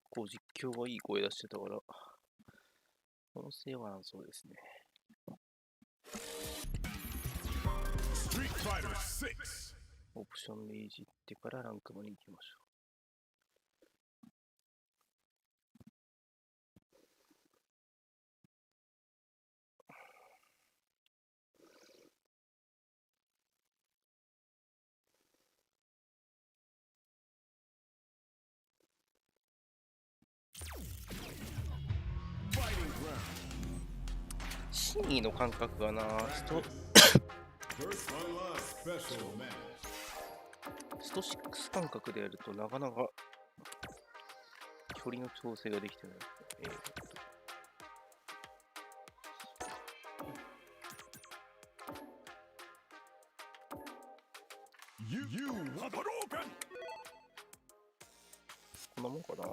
構実況がいい声出してたから、音声はそうですね。オプションでいじってからランクマに行きましょう。真意の感覚がな、スト6感覚でやるとなかなか距離の調整ができてない。こんなもんかな。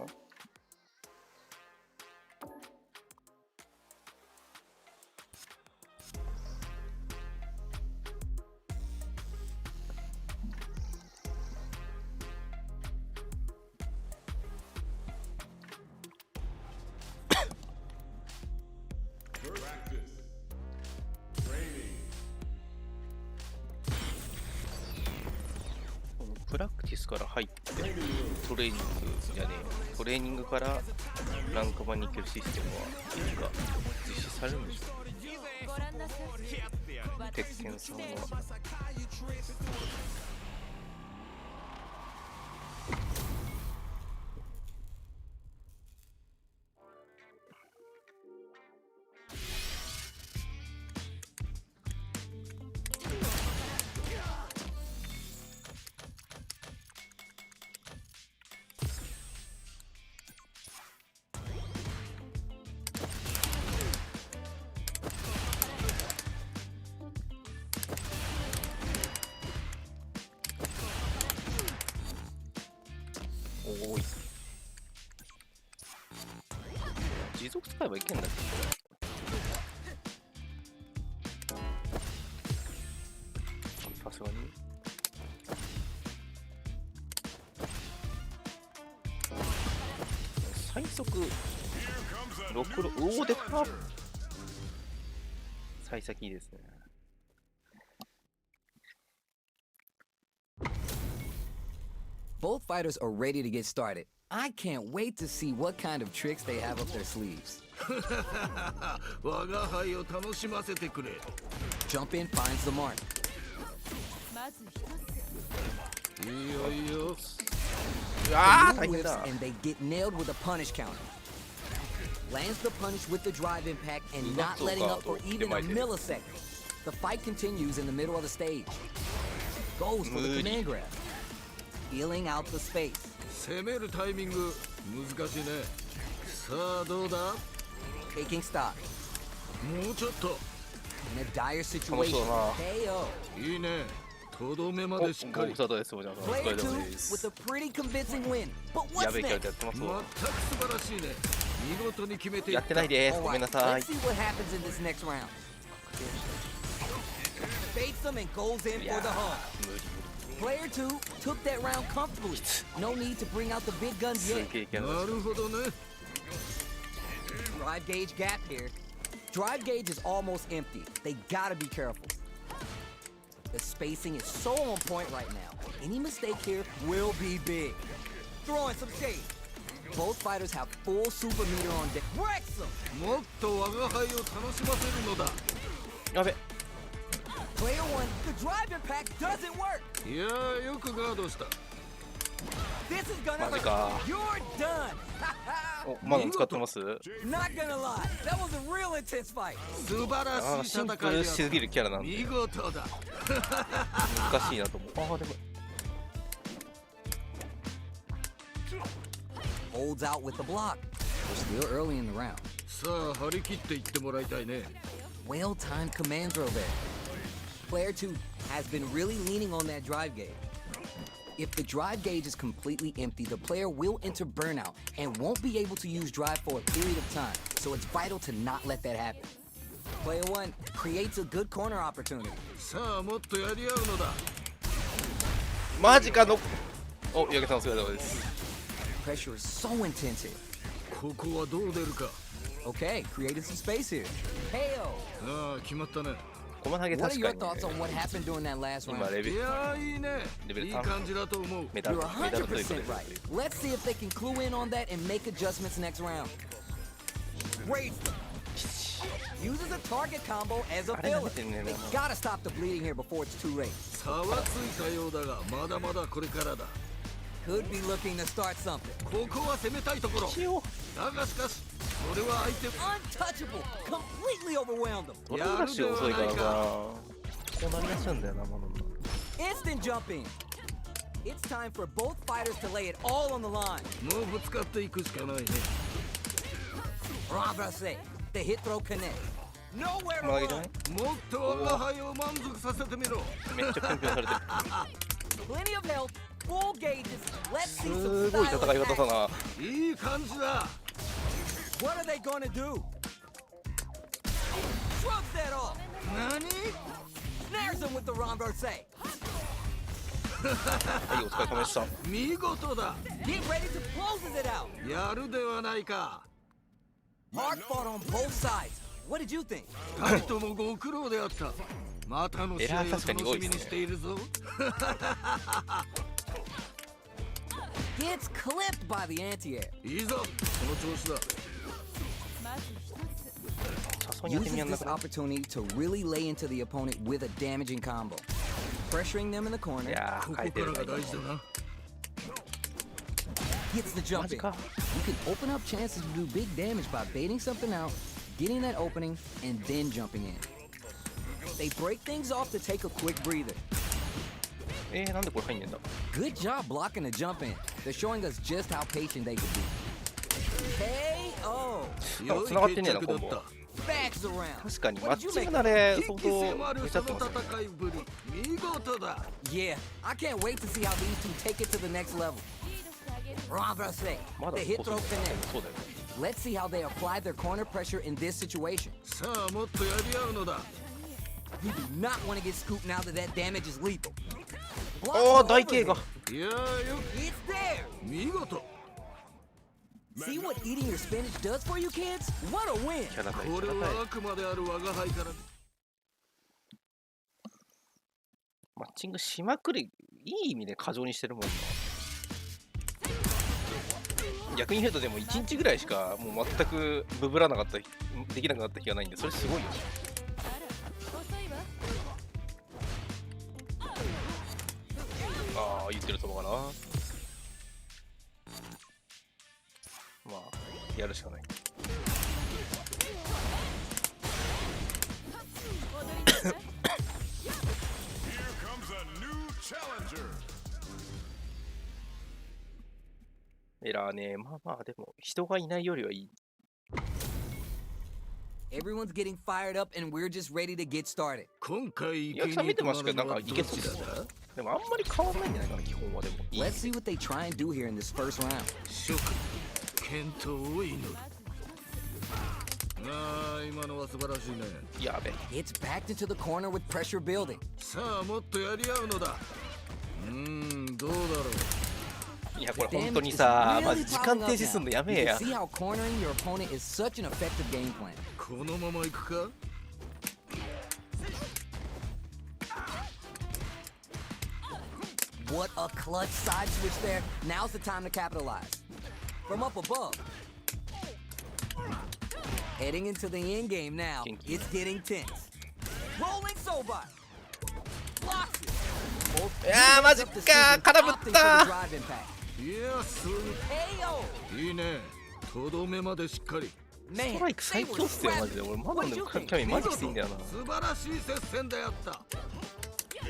プラクティスから入ってトレーニングじゃねえ、トレーニングからランクマに行けるシステムはいつか実施されるんでしょう。鉄拳さんは多い。持続使えばいけんだっけこれ。さすがに最速66、おお出た。幸先いいですね。Both fighters are ready to get started. I can't wait to see what kind of tricks they have up their sleeves. Jump in finds the mark. Blue whips and they get nailed with a punish counter. Lands the punish with the drive impact and not letting up for even a millisecond. The fight continues in the middle of the stage. Goes for the command grab. Feeling out the space. 攻めるタイミング難しいね。さあどうだ。 Taking stock. もうちょっと。 In a dire situation. KO. いいね。とどめまでしっかり。 Player 2 with a pretty convincing win. But what's next? 全く素晴らしいね。見事に決めていった。やってないです。ごめんなさい。 Let's see what happens in this next round. Baits them and goes in for the hunt. Player 2 took that round comfortably. No need to bring out the big guns yet. なるほどね。 Drive gauge gap here. Drive gauge is almost empty. They gotta be careful. The spacing is so on point right now. Any mistake here will be big. Throwing some shade. Both fighters have full super meter on deck. Wrecks them. もっと我が輩を楽しませるのだ。やべ。 Player 1, the drive impact doesn't work. いやーよくガードした。 This is gonna マジ hurt. か。 You're done. お、まだ使ってます？ Not gonna lie, that was a real intense fight. 素晴らしいシン戦いプルしすぎるキャラなんで見事だ。難しいなと思う。ああでも。 Holds out with the block. We're still early in the round. さあ張り切っていってもらいたいね。 Well-timed command throw there. Player 2 has been really leaning on that drive gauge. If the drive gauge is completely empty, the player will enter burnout and won't be able to use drive for a period of time, so it's vital to not let that happen. Player 1 creates a good corner opportunity. さあもっとやり合うのだ。マジかの。お、八木さんお疲れ様です。 Pressure is so intense here. ここはどう出るか。 Okay, created some space here. Heyo! ああ、決まったね。駒投げ What are 確 your かに、 thoughts on what happened during that last 今 round? レベルいやー、いいね。レベルいい感じだと思う。メダル You're メダルというか 100% right. Let's see if they can clue in on that and make adjustments next round. Great. Uses a target combo as a あれ舐 filler. めてんねんな They gotta stop the bleeding here before it's too late. 差はついたようだが、まだまだこれからだ。 Could be looking to start something. ここは攻めたいところ。一応だがしかし、それは相手。 Untouchable. Completely overwhelmed them. ドラムラッシュ遅いからさこうなりやすいんだよなもの Instant jumping. It's time for both fighters to lay it all on the line. もうぶつかっていくしかないね。 Rambrase. The hit throw connect. Nowhere to 駒投げじゃない run. もっと我が輩を満足させてみろ。めっちゃピンピンされてる Plenty of health. Full gauges. Let's see す some ごい戦い stylish 方 action. だいい感じだ。 What are they gonna do? Shrugs that off. 何？ Snares him with the Rambrose. はいお疲れ様でした見事だ。 Get ready to closes it out. やるではないか。 Hard fought on both sides. What did you think? 二人ともご苦労であった。またの試合を楽しみにしているぞ。 Gets clipped by the anti-air. いいぞ、その調子だ。さそうに当て Uses にやんな this くない opportunity to really lay into the opponent with a damaging combo. Pressuring them in the い corner. やーここ変えてるからが大事だな。 Gets the jump マジ in. か You can open up chances to do big damage by baiting something out, getting that opening, and then jumping in. They break things off to take a quick breather. なんでこれ入んねんだ Good job blocking the jump in. They're showing us just how patient they can be. KO! 強い繋がってねえな決着だった。 Bags around. 確かにマ What ッ did you チン make? グ慣れ一相気迫当るめちゃってそのますよね戦いぶり、見事だ。 Yeah, I can't wait to see how these two take it to the next level. Rambrase, まだ the hit こそ throw connect. そうだよね Let's see how they apply their corner pressure in this situation. さあもっとやり合うのだ。 You do not want to get scooped now that that damage is lethal. おー台形が いやーよ、 It's there. 見事。 See what eating your spinach does for you kids? What a win. キャラ対キこれャラ対はあくまである我が輩から。マッチングしまくりいい意味で過剰にしてるもんな逆に言うとでも1日ぐらいしかもう全くブブらなかったできなくなった日がないんでそれすごいよねああ言ってると思うかなまあやるしかない エラーねまあまあでも人がいないよりはいい Everyone's getting fired up and we're just ready to get started. 今回いやさん見てましたけどなんかいけそうどちらだ。でもあんまり変わんないんじゃないかな基本はでもいい Let's see what they try and do here in this first round. 諸君、健闘を祈る。ああ、今のは素晴らしいね。やべ It's backed into the corner with pressure building. さあもっとやり合うのだ。どうだろう。いやこれ本 Damage 当に is さ really マジ時間 piling 停 up 止すん now. のや You めえ can や see how cornering your opponent is such an effective game plan. このまま行くか。 What a clutch side switch there. Now's the time to capitalize. From up above. Heading into the end game now. Kinky. It's getting tense. Rolling Soba. Blocks it. Both いやーマジかー空振っ opting for the た drive impact. いや、そう KO. いいね。とどめまでしっかり。 ス Man, トライク they 最 were 強っすよマ scrapping. ジで俺ま What だ did で you もキ think? ャミマジきついんだよな素晴らしい接戦であった。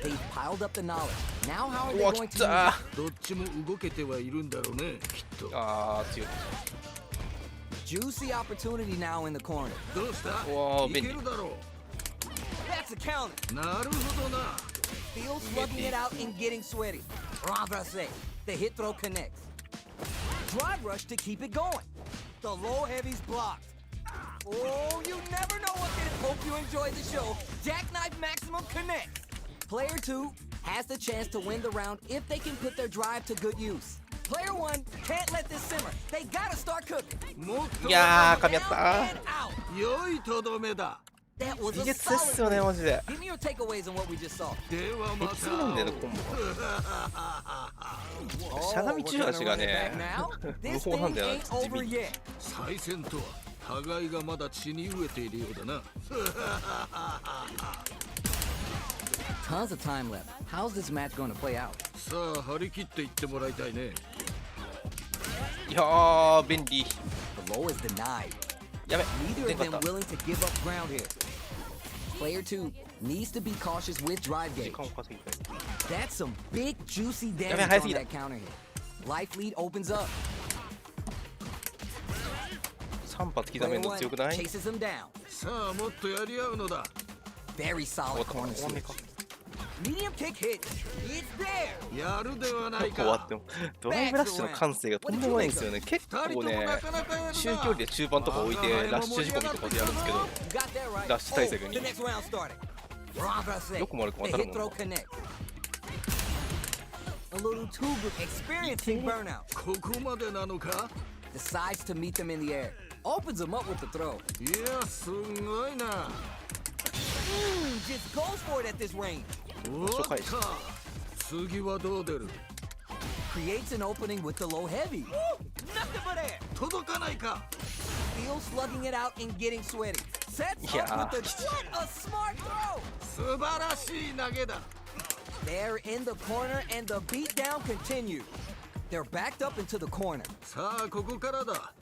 They've piled up the knowledge. Now how are う they わ going き to た use ー it? どっちも動けてはいるんだろうね、きっと。あー強い Juicy opportunity now in the corner. どうしたわあいけるだろ That's a counter. う。なるほどな。 Feels slugging it out and getting sweaty. Rambrase. The hit throw connects. Drive rush to keep it going. The low heavy's blocked. Oh, you never know what can. Hope you enjoyed the show. Jackknife Maximum connects. Player 2 has the chance to win the round if they can put their drive to good use. Player one can't let this simmer. They gotta start cooking. もっといやー噛み合っ Down た and out. 良いとどめだ。 That was 技 a 術です solid よね win. マジで。 Give me your takeaways on what we just saw. ではまできすぎなんだよねコンボが。しゃがみ中足がね無法なんだよな地味に。再戦とは互いがまだ血に飢えているようだな。 Tons of time left. How's this match going to play out? さあ張り切っていってもらいたいね。いやー便利。 The low is denied. やべ Neither 出 of んか them った。 willing to give up ground here. Player 2 needs to be cautious with drive 時 gauge. 間を稼ぎたい。 That's some big juicy damage やべ早す on ぎだ。 that counter hit. Life lead opens up. 3発刻め Player るの 1 強くない？ chases him down. さあもっとやり合うのだ。 Very 終わ solid った。終 corner わんね switch. えか。 Medium kick hit. It's there. やるではないか終わって。もドライブラッシュの感性がとんでもないんですよね。結二人構ねともなかなかやるな。中距離で中盤とか置いてラッシュ仕込みとかでやるんですけど You got that right. ラッシュ対策 Oh, に the next round started. Round set. よくも悪くも The 当たる hit もん throw な。 connect. A little too good experiencing burnout. ここまでなのか。 Decides to meet them in the air. Opens them up with the throw. いやすごいな。 Just goes for it at this range. 終わった。次はどう出る。 Creates an opening with the low heavy. Nothing but air. 届かないか。 Feels slugging it out and getting sweaty. Sets Yeah. up with the what a smart throw. 素晴らしい投げだ。 They're in the corner and the beatdown continues. They're backed up into the corner. さあここからだ。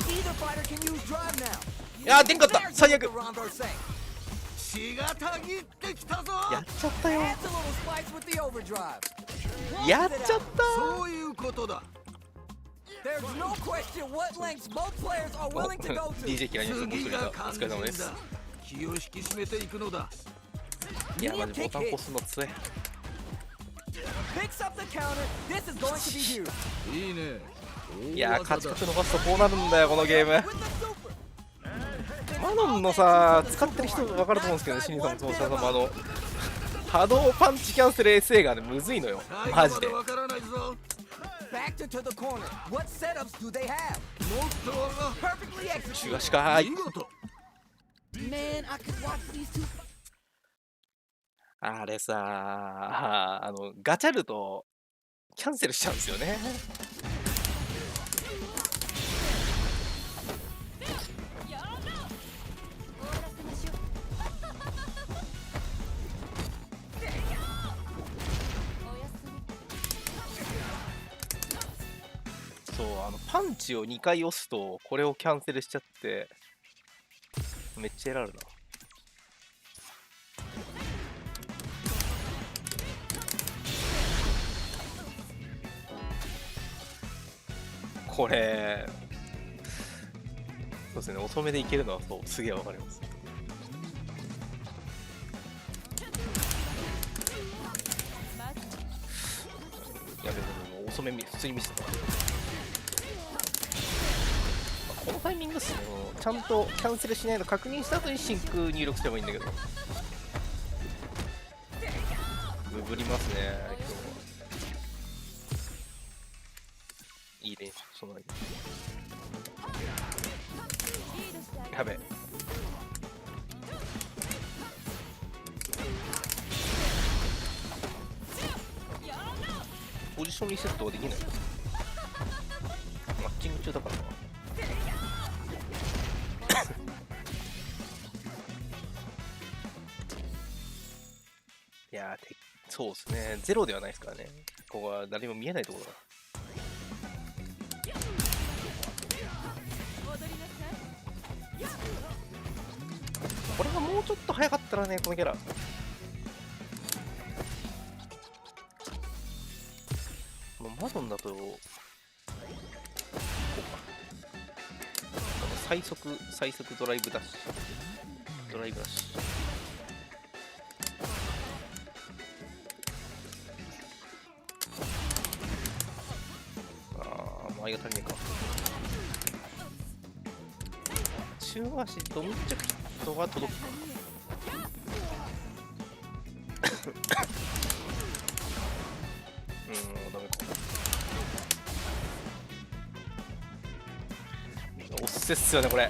Either fighter can use drive now. いやー出んかった。 There's 最 what 悪。 the Rondo say. 血がたぎってきたぞ。やっちゃったよ。 Adds a little spice with the overdrive. やっちゃったそういうことだ。 There's no question what lengths both players are お willing to go to. DJ 嫌いな人もう一人いた。お次が肝疲れ様です。心だ。気を引き締めていくのだ。いやマジボタン押すのつえ。 Picks up the counter. This is going to be huge. いいね。いやー大技だ勝ち確伸ばすとこうなるんだよこのゲーム。 With the super. マノンのさ使ってる人分かると思うんですけどね、シニさんもそうさんも波動パンチキャンセル SA がねむずいのよマジで。わからないぞ。 Factor to the corner. What setups do they have? もっとわ Perfectly シュ executed. ガシカーい。見事。 Man, I could watch these two. あれさガチャるとキャンセルしちゃうんですよね。そうパンチを2回押すとこれをキャンセルしちゃってめっちゃエラーあるな。これそうですね遅めでいけるのはそうすげえわかります。やべえもう遅め普通に見せた。このタイミングっすね。ちゃんとキャンセルしないの確認した後に真空入力すればいいんだけど。ググりますね今日は。いい練習その間に。やべえ。ポジションリセットはできない。マッチング中だからな。いやーそうですね。ゼロではないですからね。ここは誰も見えないところだ。これがもうちょっと早かったらね、このキャラ。このマドンだと、こうか。最速ドライブダッシュ。ドライブダッシュ。ありがたいねか。中足ドミッチャクヒットは届くか。ダメか。せっすよねこれ。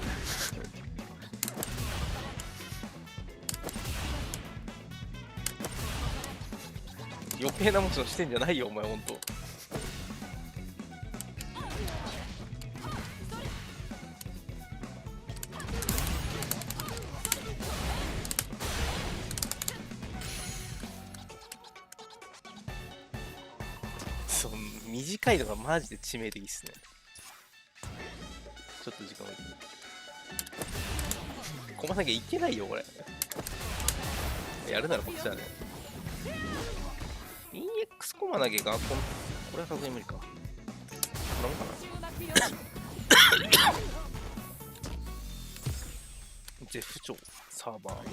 余計なものしてんじゃないよお前ほんと。そう短いのがマジで致命的っすね。ちょっと時間置いて込まなきゃいけないよこれ。やるならこっちだね。EX コマ投げがこれはさすがに無理か。こんなもんかな。ジェフ長サーバー。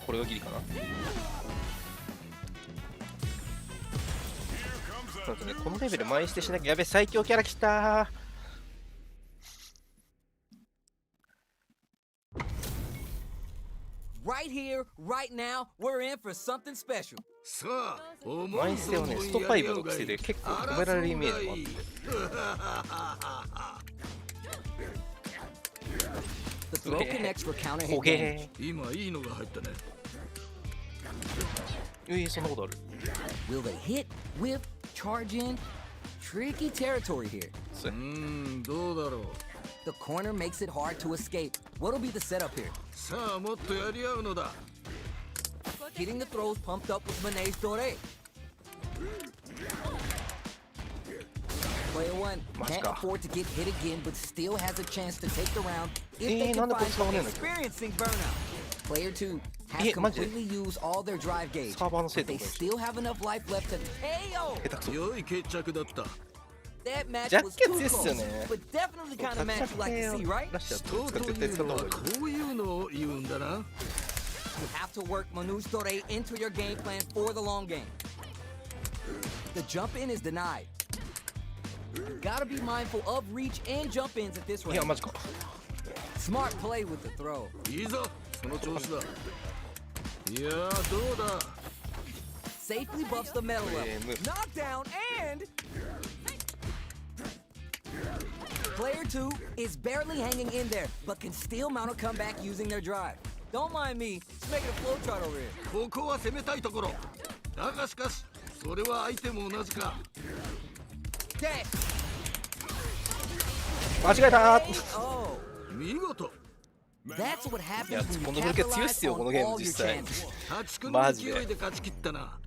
これがギリかな。そうですね、このレベル前捨てしなきゃ。やべ、最強キャラ来たー。Right here, right now, we're in for something special. さあ、思前捨てをね、スト5の癖で結構止められるイメージもあって。The throw connects for counter hit ほ damage. げ今いいのが入ったね。ー。そんなことある。 Will they hit, whip, charge in? Tricky territory here. どうだろう。The corner makes it hard to escape. What'll be the setup here? さあ、もっとやり合うのだ。Getting the throws pumped up with Manet's Dore. Player one can't afford to get hit again, but still has a chance to take the round if they can find experiencing burnout. Player two has completely used all their drive gauge, but they still have enough life left to KO. 良い決着だった。 That match was too close, but definitely kind of match you like to see, right? こういうのを言うんだな。 You have to work Manu's Dore into your game plan for the long game. The jump in is denied. You gotta be mindful of reach and jump ins at this いや、 range. マジか。 Smart play with the throw. いいぞ、その調子だ。いやー、どうだ。 Safely buffs the metal level. Knockdown and player two is barely hanging in there, but can still mount a comeback using their drive. Don't mind me, just making a flowchart over here. ここは攻めたいところ。だがしかし、それは相手も同じか。 Dash. 間違えたー。 Oh. 見事。 That's what いや、 happens こ when の you 武器は強いっ capitalize すよ、こ on のゲー all ム your 実際。 chances. 破竹の勢いで勝ち切ったな。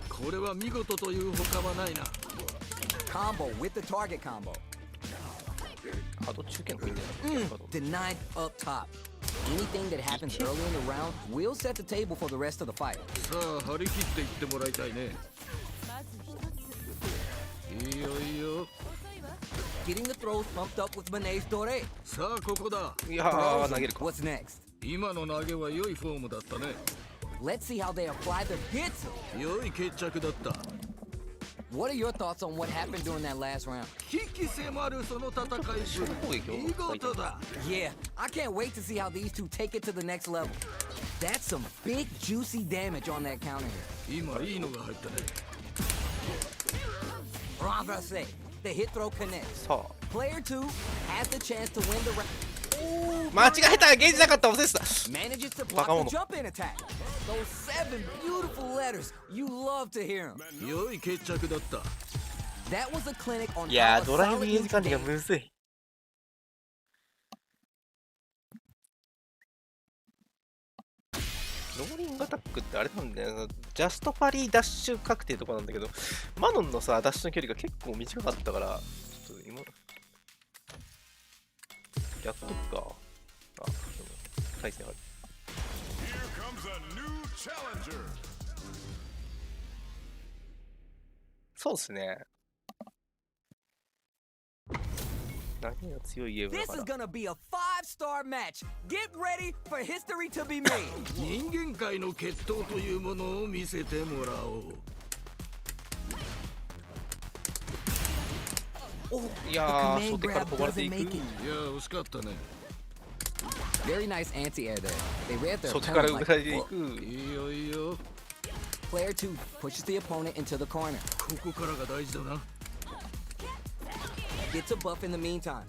これは見事という他はないな。 Combo with the target combo. ハード中堅の方がいいんじゃないかと。 Denied up top. Anything that happens early in the round will set the table for the rest of the fight. さあ、張り切っていってもらいたいね。いいよいいよ。 Getting the throws pumped up with Manet's Dore. さあ、ここだ。いやー、投げるか。 What's next? 今の投げは良いフォームだったね。 Let's see how they apply their hits. 良い決着だった。 What are your thoughts on what happened during that last round? 危機迫るその戦いぶり。見事だ。 Yeah, I can't wait to see how these two take it to the next level. That's some big juicy damage on that counter here. 今いいのが入ったね。 Renversé. The hit throw connects. さあ。 Player two has the chance to win the round. 間違えた、ゲージなかった、忘れてた。 Manages to block the jump in attack. Those 7 beautiful letters. You love to hear them. 良い決着だった。 That was a clinic on いや how ー、 a ドライブ solid ゲージ管理が neutral むずい。ローリングアタックってあれなんだよな、ジャストパリーダッシュ確定とかなんだけど、マノンのさ、ダッシュの距離が結構短かったから、ちょっと今、やっとくか。あ、でも、対戦ある。そうっすね。何が強いゲームだ This か is ら。 gonna be a 5-star match. Get ready for history to be made. 人間界の決闘というものを見せてもらおう。いやー、初手から飛ばれていく。いや、惜しかったね。 Very nice anti-air there. They read their 初手から opponent 動かれ like てい a book. く。いいよいいよ。 Player 2 pushes the opponent into the corner. ここからが大事だな。Gets a buff in the meantime.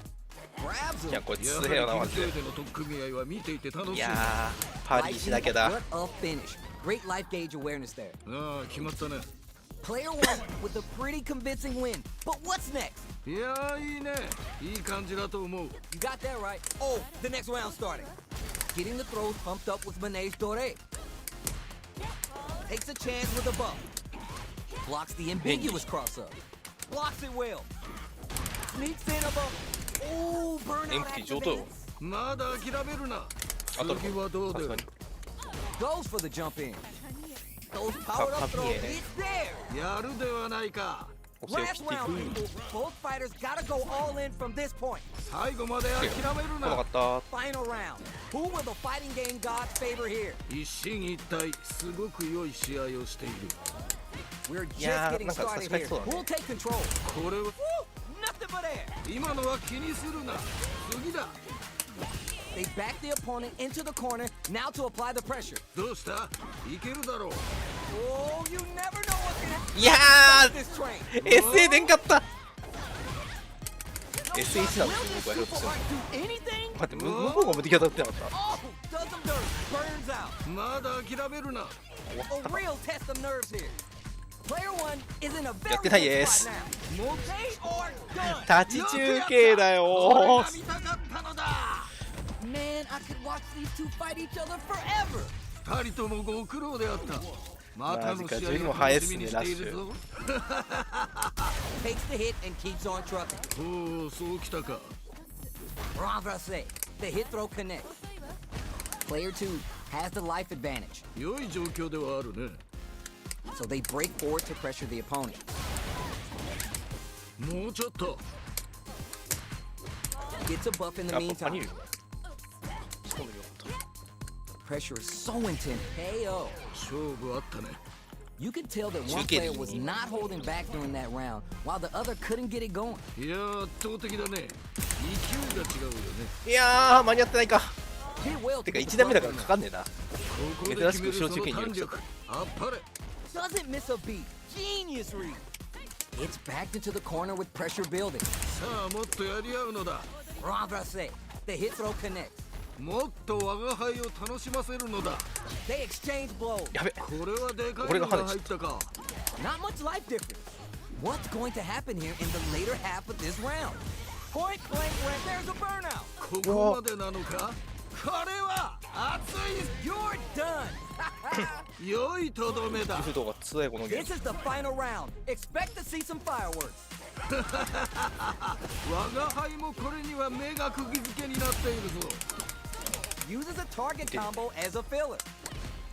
Grabs いや him. こいつやは強えよなりマジで。人生での取っ組み合いは見ていて楽しい。いやーパリしなきゃだ。 What a finish. Great life gauge awareness there. ああ決まったね。 Player 1 with a pretty convincing win. But what's next? いやーいいね。いい感じだと思う。 You got that right. Oh, the next round starting. Getting the throws pumped up with Manege Dore. Takes a chance with a buff. Blocks the ambiguous cross-up. Blocks it well. Sneaks in a buff. Oh, burnout エンプティ上等よ。 activates. まだ諦めるな。当たる次はどうさすがに。出る。 Goes for the jump in. Those powered up throws. It's there. やるではないか。 オッケー Last 切ってい round, く。 people. Both fighters gotta go all in from this point. 最後まで諦める来なかなっ。た。 Final round. Who will the fighting game gods favor here? 一進一退、すごく良い試合をしている。 We're just Yeah, getting なんか started 確かに here. そうだね。 Who'll take control? これは Woo! Nothing but air. 今のは気にするな。次だ。 They back the opponent into the corner. Now to apply the pressure. どうした？いけるだろう。 Oh, you never know what's gonna いや happen. ー This train. SA 出んかった。 No SA1 shot. なん Will です this よ僕はひょっと super する。 art do anything? 待って向こうが無敵当たってなかっ Oh, does them dirt. Burns out. まだ諦めるな。 A real test of nerves here. Player one is in a や very ってない good です spot now. They are done. た。立ち中継だこれよが見たかったのだ。 Man, I could watch these two fight each other forever. 二人ともご苦労であった。またの試マジかジョニー合をも早いっすね楽しみにしているぞ。 Takes the hit and keeps on trucking. おお、そうきたか。 Renversé. The hit throw connects. Player two has the life advantage, 良い状況ではあるね。 so they break forward to pressure the opponent. もうちょっと。 Gets a buff in the やっぱパニ meantime. ル。仕込んでみようと。 Pressure is so intense. KO. 勝負あったね。 You could tell that one player was not holding back during that round, while the other couldn't get it going. いやー圧倒的だね。勢いが違うよね。いやー間に合ってないか。 Did well て to か get the 1打目だ buff から in か there. かんねえな。ここで決めるその胆力。あっぱれ。 Doesn't miss a beat. Genius read. It's backed into the corner with pressure building. さあもっとやり合うのだ。 Renversé. The hit throw connects. もっと我が輩を楽しませるのだ。 They exchange blows. やべ。これはでかいのが入ったか。 Not much life difference. What's going to happen here in the later half of this round? Point blank rank, there's a burnout. ここまでなのか。これは熱 You're done. い。良いとどめだ。フードが強いこのゲー This is the final round. Expect to see some fireworks. 我が輩もこれには目が釘付けになっているぞ。 Uses a target combo as a filler.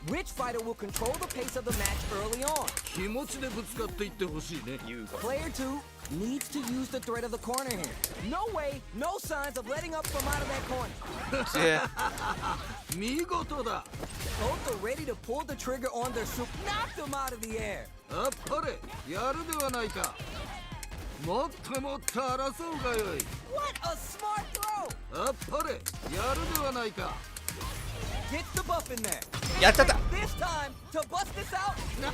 Which fighter will control the pace of the match early on? 気持ちでぶつかっていってほしいね。ム。優雅。 Player 2 needs to use the threat of the corner here. No way, no signs of letting up from out of that corner. 強え。見事だ。 Both are ready to pull the trigger on their soup. Knocked them out of the air. あっぱれ。やるではないか。もっともっと争うがよい。 What a smart throw. あっぱれ。やるではないか。 Gets the buff in there. やっちゃった。 This time to bust this out, down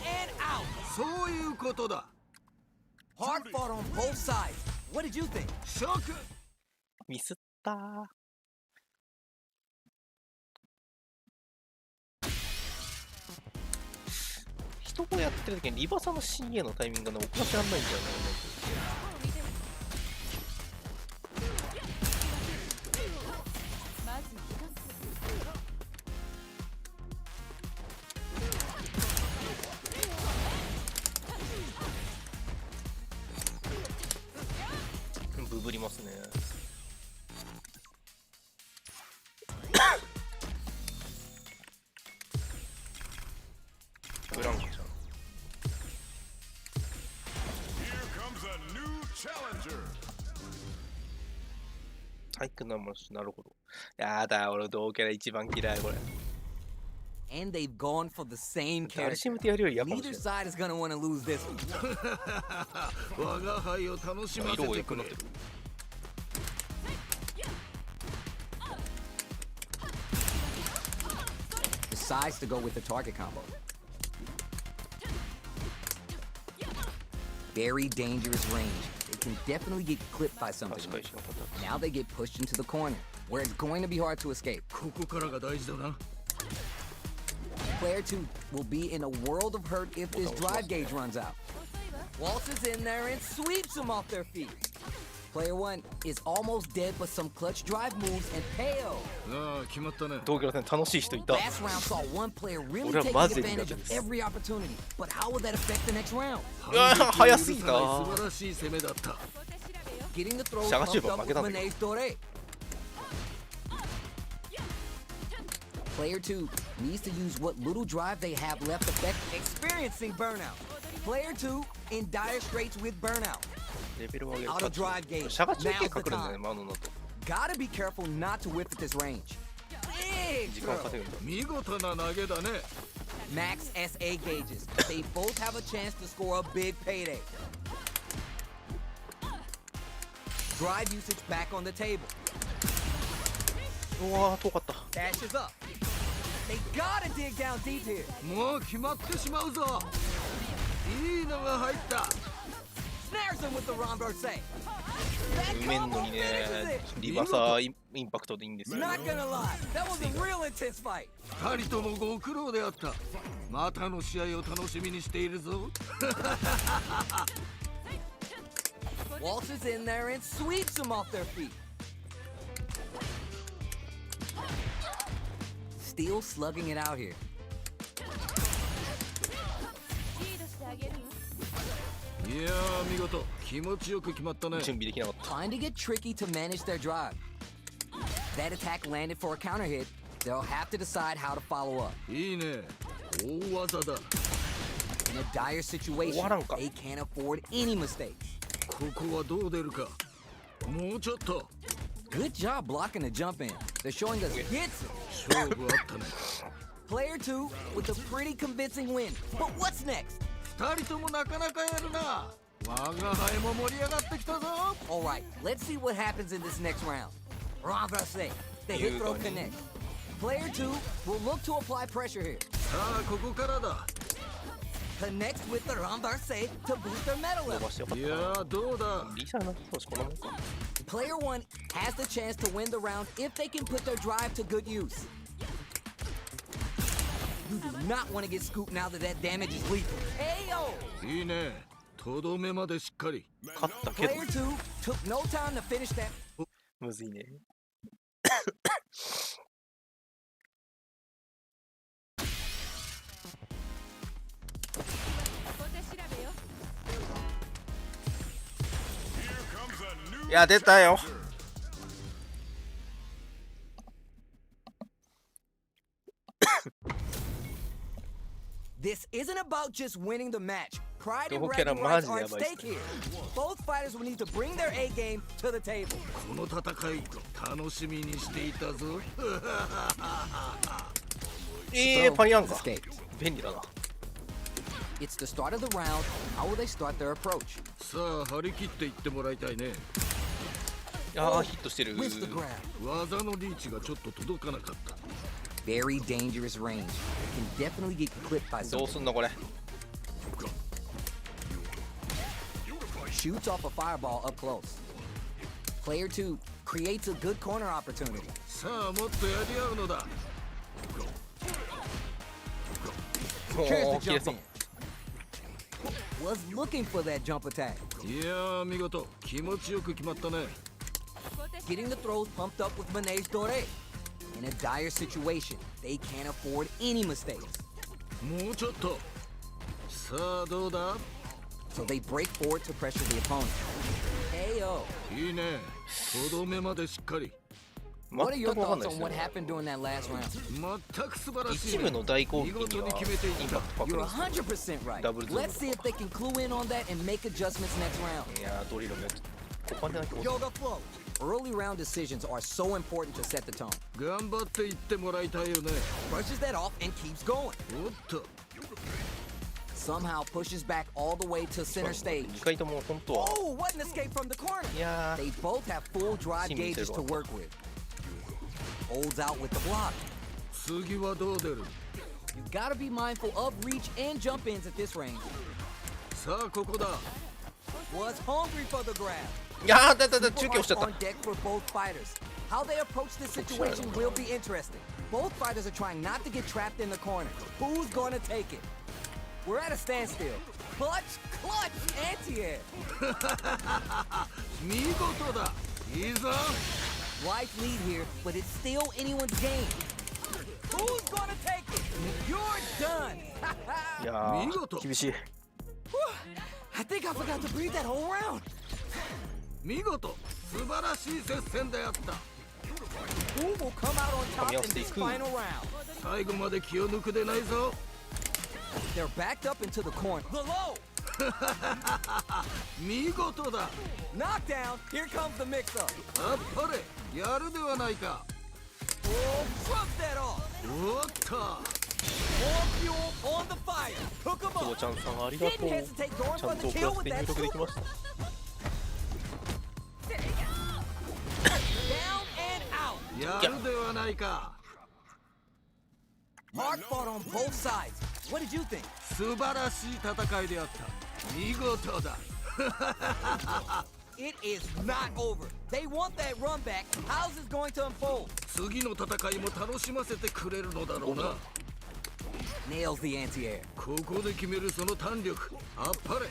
and out. そういうことだ。 Hard fought on both sides. What did you think? ショック。ミスったー。人がやってる時にリバサの CA のタイミングがね遅らせらんないんだよね。ブブりますね。ブランコじゃん。 Here comes a new challenger. 体育なもし、なるほど。やだ、俺同キャラ一番嫌いこれ。 And they've gone for the same 誰 character. しむてやるより嫌かもし Neither れない。 side is gonna want to lose this one. 我が輩を楽しませ色がてくれ良くなって。る。 Decides to go with the target combo. Very dangerous range. They can definitely get clipped by something. 確かにしなかった。 Now they get pushed into the corner, where it's going to be hard to escape. ここからが大事だな。 Player 2 will be in a world of hurt if this drive gauge runs out. Waltzes in there and sweeps them off their feet. Player 1 is almost dead, but some clutch drive moves and KO. ああ、決まったね。同業戦楽しい人いた。 Last round saw one player really 俺は taking マジで advantage of 苦手です。 every opportunity. But how will that affect the next round? うわー早すぎた。素晴らしい攻めだった。 Getting the throws シャガチュー pumped ブは up 負け with たんだけ Mane's Dore. Player 2 needs to use what little drive they have left effect, experiencing burnout. Player 2 in dire straits with burnout. レベルを上げる Out of drive gauge. シャガ中継 Now's か the くるんだよね、 time. マノだと。 Gotta be careful not to whiff at this range. Big 時間 throw. 稼ぐんだ。見事な投げだね。 Max SA gauges. They both have a chance to score a big payday. Drive usage back on the table. うわー遠かった。 Dashes up. They gotta dig down deep here. もう決まってしまうぞ。いいのが入った。 Snares him with the Romberse. 埋めんのにね、リバーサーインパクトでいいんですよ。 Not gonna lie, that was a real intense fight. 二人ともご苦労であった。またの試合を楽しみにしているぞ。 Waltzes in there and sweeps them off their feet. Still slugging it out here. いやー見事気持ちよく決まったね。準備できなかった。 Finding it tricky to manage their drive. That attack landed for a counter hit. They'll have to decide how to follow up. いいね。大技だ。 In a dire situation, 終わらんか。 they can't afford any mistakes. ここはどう出るか。もうちょっと。 Good job blocking the jump in. They're showing us hits. 勝負あったね。 Player 2 with a pretty convincing win. But what's next? 二人ともなかなかやるな。我が輩も盛り上がってきたぞ。 All right, let's see what happens in this next round. Renverse. The hit throw connects. Player 2 will look to apply pressure here. さあここからだ。 Connects with the Renverse to boost their metal 伸 level. ばしてよかっいやーどうだ。た。リサの投手こんなもんか。 Player 1 has the chance to win the round if they can put their drive to good use. You do not want to get scooped now that damage is lethal. Ayo! いいね。とどめまでしっかり。勝ったけど Player 2 took no time to finish that. むずいね。いや出たよ。 This isn't about just winning the match. Pride and どこから bragging マ rights ジ are で at やばいっす stake here. Both fighters will need to bring their A game to the table. この戦い楽しみにしていたぞ。パリアンか。 Escaped. 便利だな。 It's the start of the round. How will they start their approach? さあ張り切っていってもらいたいね。ああヒットしてる。 With the grab. 技のリーチがちょっと届かなかった。 Very dangerous range. Can definitely get clipped by どう something. すんのこれ。 Shoots off a fireball up close. Player 2 creates a good corner opportunity. さあもっとやり合うのだ。も Here's う the 切れ jump そう in.。Was looking for that jump attack. いやー見事気持ちよく決まったね。 Getting the throws pumped up with Mane's Dore. In a dire situation, they can't afford any mistakes. もうちょっと。さあどうだ。 So they break forward to pressure the opponent. KO. いいね。とどめまでしっかり。 What are 全 your くわかん thoughts ないで on す what ね。 happened during that last round? 全く素晴らしい、一部の大攻撃見事にはに決めていっインた。パクトかかる You're んですよ。 100% right. Double zoom. Let's see if they can clue in on that and make adjustments next round. いやードリルもここまでだけ Yoga flow. Early round decisions are so important to set the tone. 頑張っていってもらいたいよね。 Brushes that off and keeps going. おっと。 Somehow pushes back all the way to center stage. 2回とも本当は Oh, what an escape from the corner. いや They both have full drive She means gauges to everyone. work with. Holds out with the block. 次はどう出る。 You gotta be mindful of reach and jump ins at this range. さあここだ。was hungry for the grab. いやーだ中 Super 継押しちゃっ hearts on deck for both fighters. How they approach this situation will be interesting. Both fighters are trying not to get trapped in the corner. Who's gonna take it? We're at a standstill. Clutch, anti-air. 見事だ。いいぞ。 White's lead here, but it's still anyone's game. Who's gonna take it? You're done. た。いや見事ー厳しい。 I think I forgot to breathe that whole round. 見事。素晴らしい接戦であった。 Who will come out on top in this Cool. final round? 最後まで気を抜くでないぞ。 They're backed up into the corner. The low. 見事だ。 Knockdown. Here comes the mix-up. あっぱれ。やるではないか。 Oh, shrug that off. おっと。 More fuel on the fire. Hook him とも up. ちゃんさんありがと Didn't う。 hesitate going ちゃ for ん the とプ kill ラス with で that 入力でき super. ました。 Down and out. やるではないか。 Hard fought on both sides. What did you think? 素晴らしい戦いであった。見事だ。 It is not over. They want that run back. How's this going to unfold? 次の戦いも楽しませてくれるのだろうな。 Nails the anti-air. ここで決めるその弾力。あっぱれ。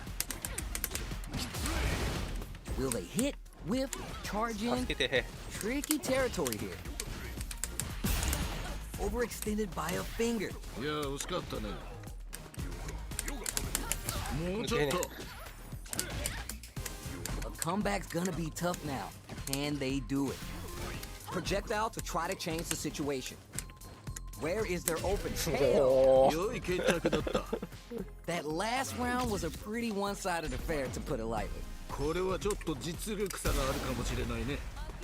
Will they hit, whip, charge in? 助けて。 Tricky territory here. Overextended by a finger. いや惜しかったね。もうちょっと。 A comeback's gonna be tough now. Can they do it? Projectile to try to change the situation. Where is their open tail? おー良い決着だった。 That last round was a pretty one-sided affair, to put it lightly. これはちょっと実力差があるかもしれないね。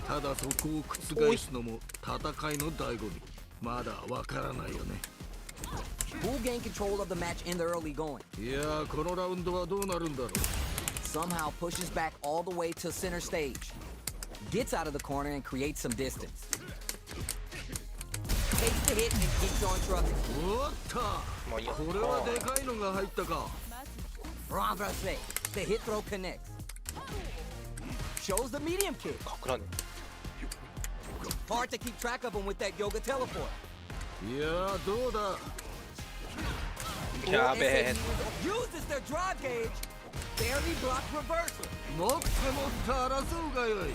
ただそこを覆すのも戦いの醍醐味。まだわからないよね。 Who gained control of the match in the early going? いやーこのラウンドはどうなるんだろう。 Somehow pushes back all the way to center stage. Gets out of the corner and creates some distance. Takes the hit and keeps on trucking. おっと。まあいいや。これはでかいのが入ったか。 Renversé. The hit throw connects. Shows the medium kick. かくらね。 Hard to keep track of him with that yoga teleport. いやーどうだ。やべえ。 Uses their drive gauge. Barely blocked reversal. もっともっと争うがよい。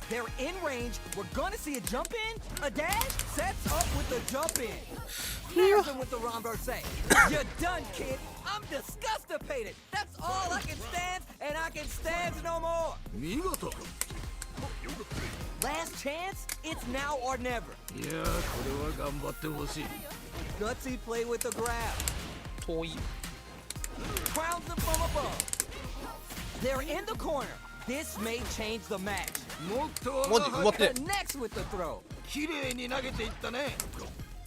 They're in range. We're gonna see a jump in, a dash, sets up with the jump in. Nails him with the renversé. You're done, kid. I'm disgustipated. That's all I can stand, and I can stand no more. 見事。 Last chance? It's now or never. いやーこれは頑張ってほしい。 Gutsy play with the grab. 遠い。 Crowns them from above. They're in the corner. This may change the match. もっとマジ待って。 Connects with the throw. 綺麗に投げていったね。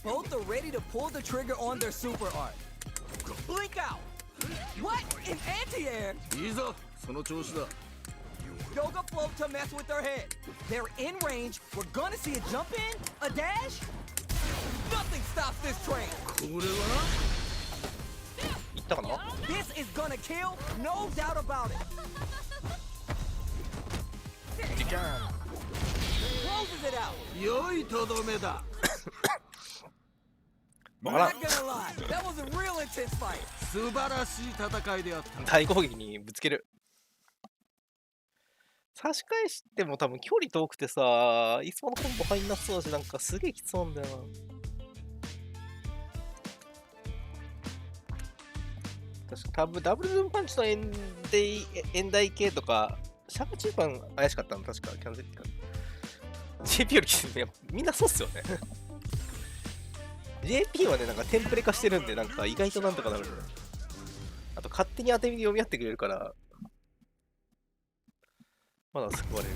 Both are ready to pull the trigger on their super art. Blink out. What? In anti-air? いいぞその調子だ。 Yoga float to mess with their head. They're in range. We're gonna see a jump in, a dash. Nothing stops this train. これは。いったかな。 This is gonna kill, no doubt about it. Closes it out. 良いとどめだ。 Not gonna lie, that was a real intense fight. 素晴らしい戦いであった。大攻撃にぶつける。差し返しても多分距離遠くてさ、いつものコンボ入んなそうだし、なんかすげえきつそうなんだよな。確か多分ダブルズームパンチのエンダイ系とか、シャープチーパン怪しかったの確かキャンセルか。JP よりきついね。みんなそうっすよね。JP はね、なんかテンプレ化してるんで、なんか意外となんとかなる。あと勝手に当て身で読み合ってくれるから、まだ救われる。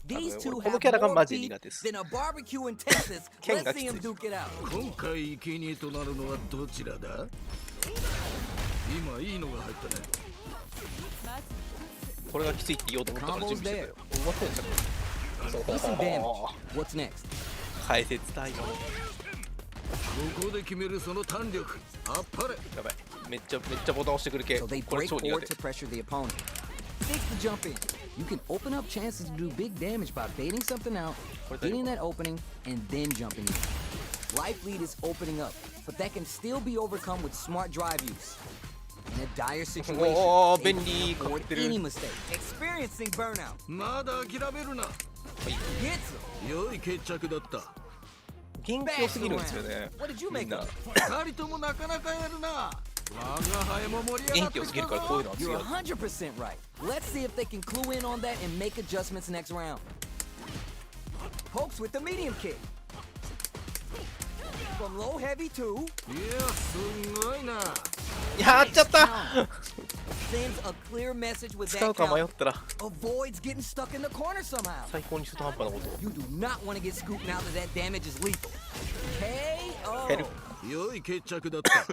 These two この have キャラが more マジで beef 苦手です。 than a barbecue in Texas. 剣 Let's がき see つ him い。duke it out. 今回生贄となるのはどちらだ。今いいのが入ったね。これがきついって言おうと思ったから準備してたよ。終わってんじゃん。 Decent damage. What's next? 解説タイム。ここで決めるその弾力。あっぱれ。やばい。めっちゃボタン押してくる系。 So they これ break 超苦 forward 手。 to pressure the opponent. Sticks to jump in. You can open up chances to do big damage by baiting something out, getting that opening, and then jumping in. Life lead is opening up, but that can still be overcome with smart drive use. In a dire situation, Oh, they Bendy, can afford かかってる。 any mistake. Experiencing burnout. まだ諦めるな。 Gets them. 良い決着だった。元気良すぎるんですよね。 What did you みん make な of it? 二人ともなかなかやるな。我が輩も盛り上がってき元気良すぎるたからこういうぞ。のは You're 強い。 100% right. Let's see if they can clue in on that and make adjustments next round. Pokes with the medium kick. From low heavy to いや、すごいな。やっちゃった。 sends a clear message with 使 that うか迷っ count. たら Avoids getting stuck in the corner somehow. 最高に中途半端なことを。 You do not want to get scooped now that that damage is lethal. KO. 減る。良い決着だった。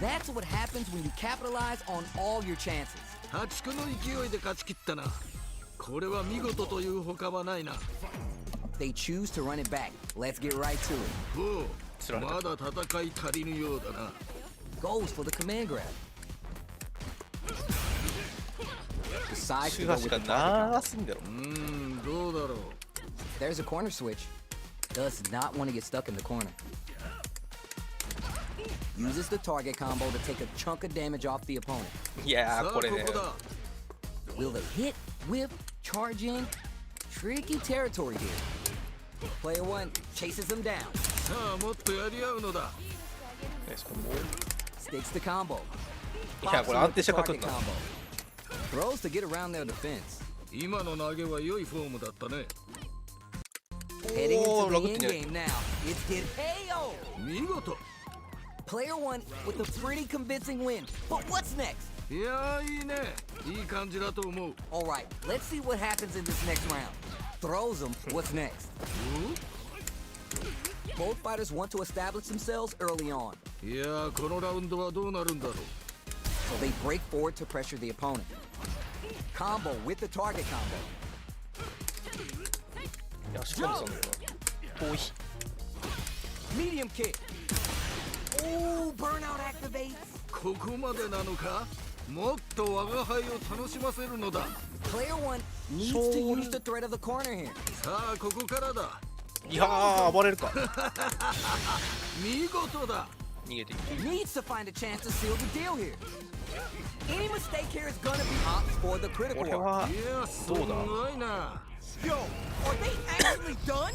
That's what happens when you capitalize on all your chances. 破竹の勢いで勝ち切ったな。これは見事というほかはないな。 They choose to run it back. Let's get right to it. ほう、まだ戦い足りぬようだな。 Goes for the command grab. Decides to 中 go 足 with が the target 長すぎんだろ。どうだろう。 There's a corner switch. Does not want to get stuck in the corner. Uses the target combo to take a chunk of damage off the opponent. いやさあーこれねここだ。 Will they hit, whip, charge in? Tricky territory here. Player one chases him down. さあもっとやり合うのだ。ねしかも Sticks the combo. いやこれ Pops him 安 with 定 the して書くん target だ。 combo. Throws to get around their defense. 今の投げは良いフォームだったね。 Heading Oh, into the ラグって end ね。 game now. It's get KO. 見事。 Player one with a pretty convincing win. But what's next? いやーいいね。いい感じだと思う。 All right, let's see what happens in this next round. Throws him. What's next? Both fighters want to establish themselves early on, いやーこのラウンドはどうなるんだろう。 so they break forward to pressure the opponent. Combo with the target combo. いやしかもその遠い。 Medium kick. Ooh, burnout activates. ここまでなのか。もっと我が輩を楽しませるのだ。 Player one needs to use the threat of the corner here. さあここからだ。いやー暴れるか。見事だ。逃げていく。 Needs to find a chance to seal the deal here. Any mistake here is gonna be opts for the こ critical れ mark. はいやすどうだ。ごいな。 Yo, are they actually done?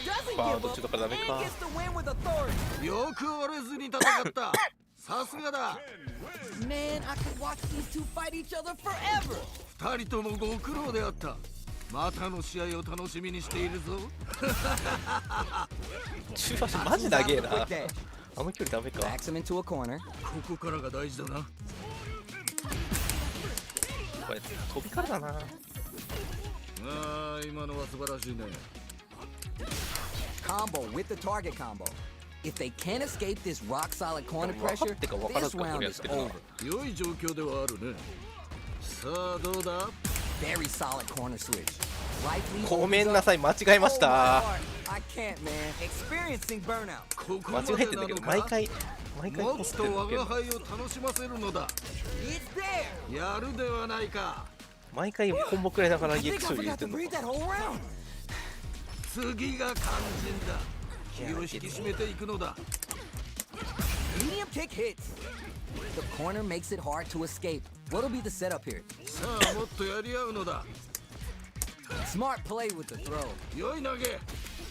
Doesn't バー give どっ up ちだからダメ and か。 gets the win with authority. よく折れずに戦った。さすがだ。 Man, I could watch these two fight each other forever. 二人ともご苦労であった。またの試合を楽しみにしているぞ。中足マジ長えな。 Quick dash. あの距離ダメか。 Backs him into a corner. ここからが大事だな。これ飛びからだな。ああ、今のは素晴らしいね。 Combo with the target combo. If they can't escape this rock solid corner pressure, this round is over. 良い状況ではあるね。さあどうだ。 Very solid corner switch. Life lead ごめん opens な up. さい間違えまし Oh, my た。 heart. I can't, man. Experiencing burnout. ここ間まで違えてんだけど毎なのか。回もっこすってとるんだけど我が輩を楽しませるのだ。 It's there. やるではないか。毎回コンボくらいながら I think I EX 入れ forgot て to んの breathe か。 that whole round. 次が肝心だ。気を引き締めていくのだ。 Medium kick hits. The corner makes it hard to escape. What'll be the setup here? さあもっとやり合うのだ。 Smart play with the throw. 良い投げ。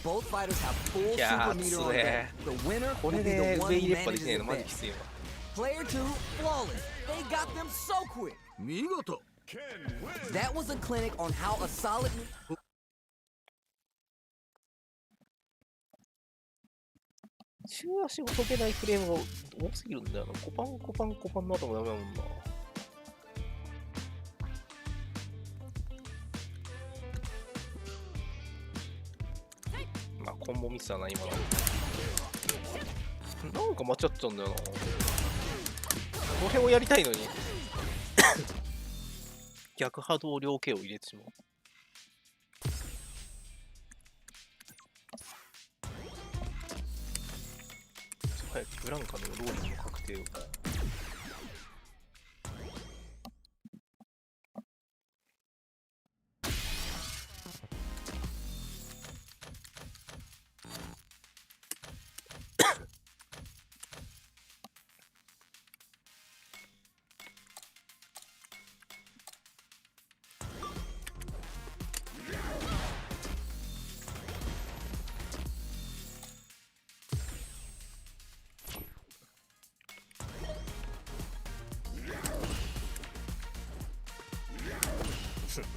Both fighters have full いや super ー meter つ on え deck. The winner こ will れ be で the one 上 who 入れっぱで manages きない the のマジ best. きついわ。 Player 2, flawless. They got them so quick. 見事。 Ken wins. That was a clinic on how a solid. 中足を解けないフレームが多すぎるんだよな。コパンコパンコパンの後もダメだもんな。まあコンボミスだな今の。なんか間違っちゃうんだよな。これをやりたいのに逆波動量系を入れてしまう。ブランカのローリンの確定を。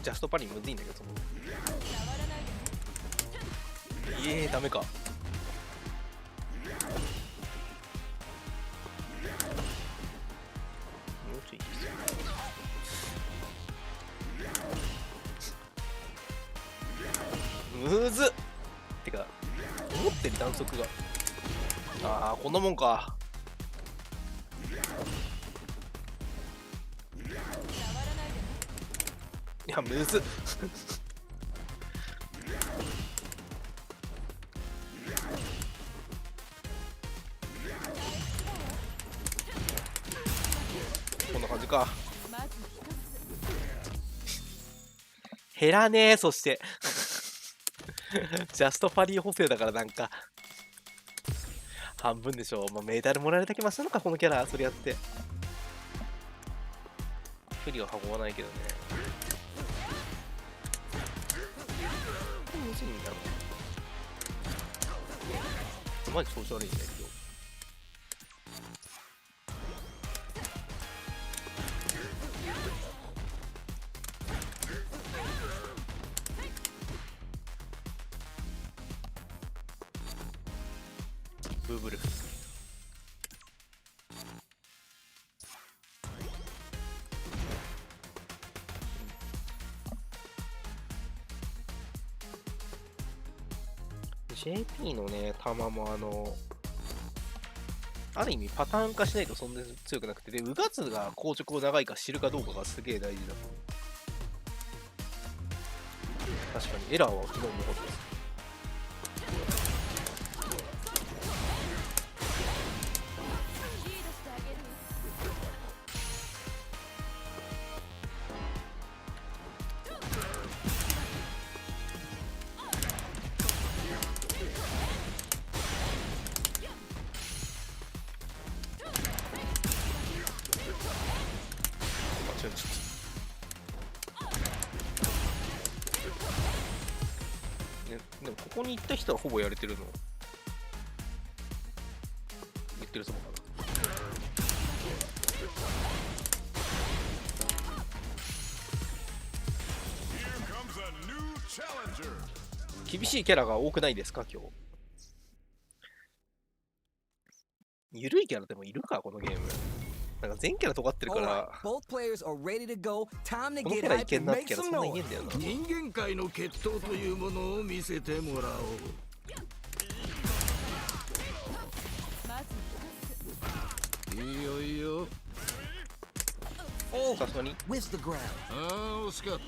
ジャストパリむずいんだけど、そのダメか。もうちょい必要。むずっ。てか思ってる弾速が、ああこんなもんか。いやむずっ。こんな感じか。減らねえ。そしてジャストパリ補正だからなんか半分でしょ。まあ、メダルもらえるだけマシなのかこのキャラ。それやって距離は運ばないけどね。むずいんだろう。マジ調子悪いんだけど。ブーブル。JP のね、球もある意味パターン化しないとそんなに強くなくて、で、うがつが硬直を長いか知るかどうかがすげえ大事だと。確かにエラーは昨日も残ってます。でもここに行った人はほぼやれてるの言ってるそうかな。厳しいキャラが多くないですか今日。ゆるいキャラでもいるかこのゲーム。なんか全キャラ尖ってるから、このキャラいけんなってキャラそんないねえんだよな。人間界の決闘というものを見せてもらおう。いいよいいよ。さすがに。ああ惜しかった。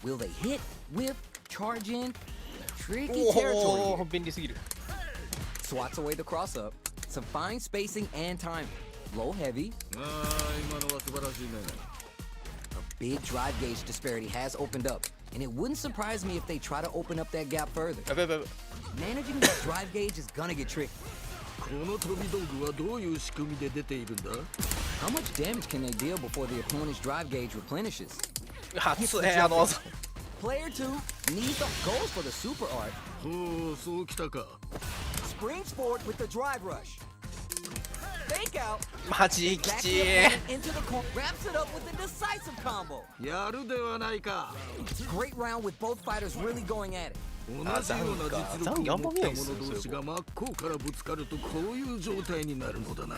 Will they hit, whip, charge in? Tricky お territory お here. 便利すぎる。 Swats away the cross up. Some fine spacing and timing. Low heavy. ああ今のは素晴らしいね。 A big drive gauge disparity has opened up, and it wouldn't surprise me if they try to open up that gap further. やべやべやべ。 Managing that drive gauge is gonna get tricky. この飛び道具はどういう仕組みで出ているんだ？ How much damage can they deal before the opponent's drive gauge replenishes? 初技。 Player 2 needs the goes for the super art. ほうそうきたか。 Springs forward with the drive rush. Fake out. マジき Backs ち the ー。 opponent into the corner. Wraps it up with a decisive combo. やるではないか。 Great round with both fighters really going at it. 同じような実力を持った者同士が真っ向からぶつかるとこういう状態になるのだな。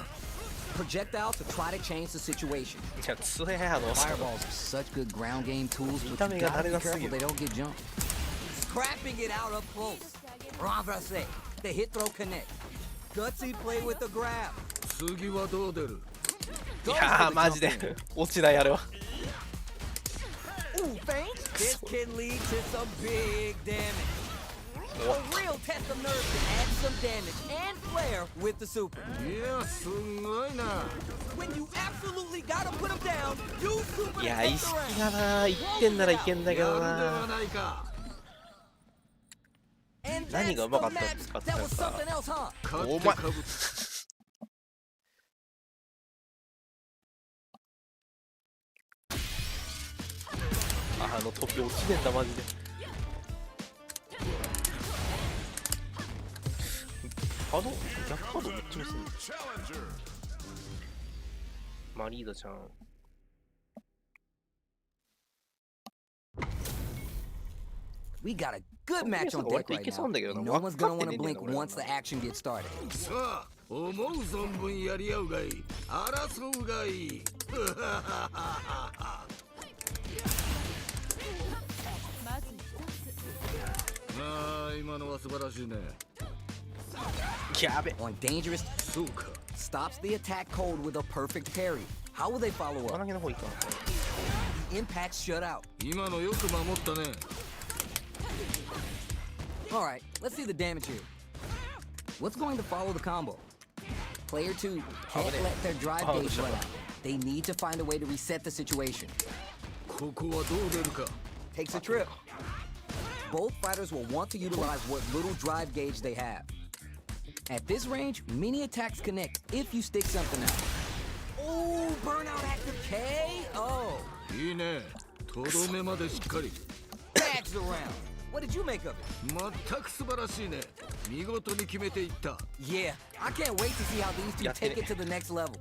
Projectile to try to change the situation. いや強え。 Fireballs are such good ground game tools, but you gotta be careful they don't get jumped. Scrapping it out up close. Bravo-se. The hit throw connect. Gutsy play with the grab. 次はどう出る？いやーマジで落ちないあれは。 Ooh, feint. This can lead to some big damage. A real test of nerve to add some damage and flair with the super. いやすごいな。 When you absolutely gotta put him down, you super い to や take 意 the 識 round. がな1点ならいけんだけやどるではな。ないか。 And 何 that's が the うまかったん match. ですかって That なん was か something else, huh? 勝お前ってかぶ。あの時落ちねえんだマジで。カード逆カードめっちゃ見せる。 New challenger. マリーダちゃん。 We got a good match on deck right now. And no one's gonna want to blink once the action gets started. さあ思う存分やり合うがいい。争うがいい。ああ今のは素晴らしいね。やべ。 On dangerous, そうか。 stops the attack cold with a perfect parry. How will they follow 輪 up? 投げの方いいかな。 The impact's shut out. 今のよく守ったね。 All right, let's see the damage here. What's going to follow the combo? Player 2 can't let their drive gauge run out. They need to find a way to reset the situation. ここはどう出るか。 Takes a trip. Both fighters will want to utilize what little drive gauge they have. At this range, many attacks connect if you stick something out. Oh, burnout active KO. いいね。とどめまでしっかり。 Bags around. What did you make of it? 全く素晴らしいね。見事に決めていった。 Yeah, I can't wait to see how these two take it to the next level.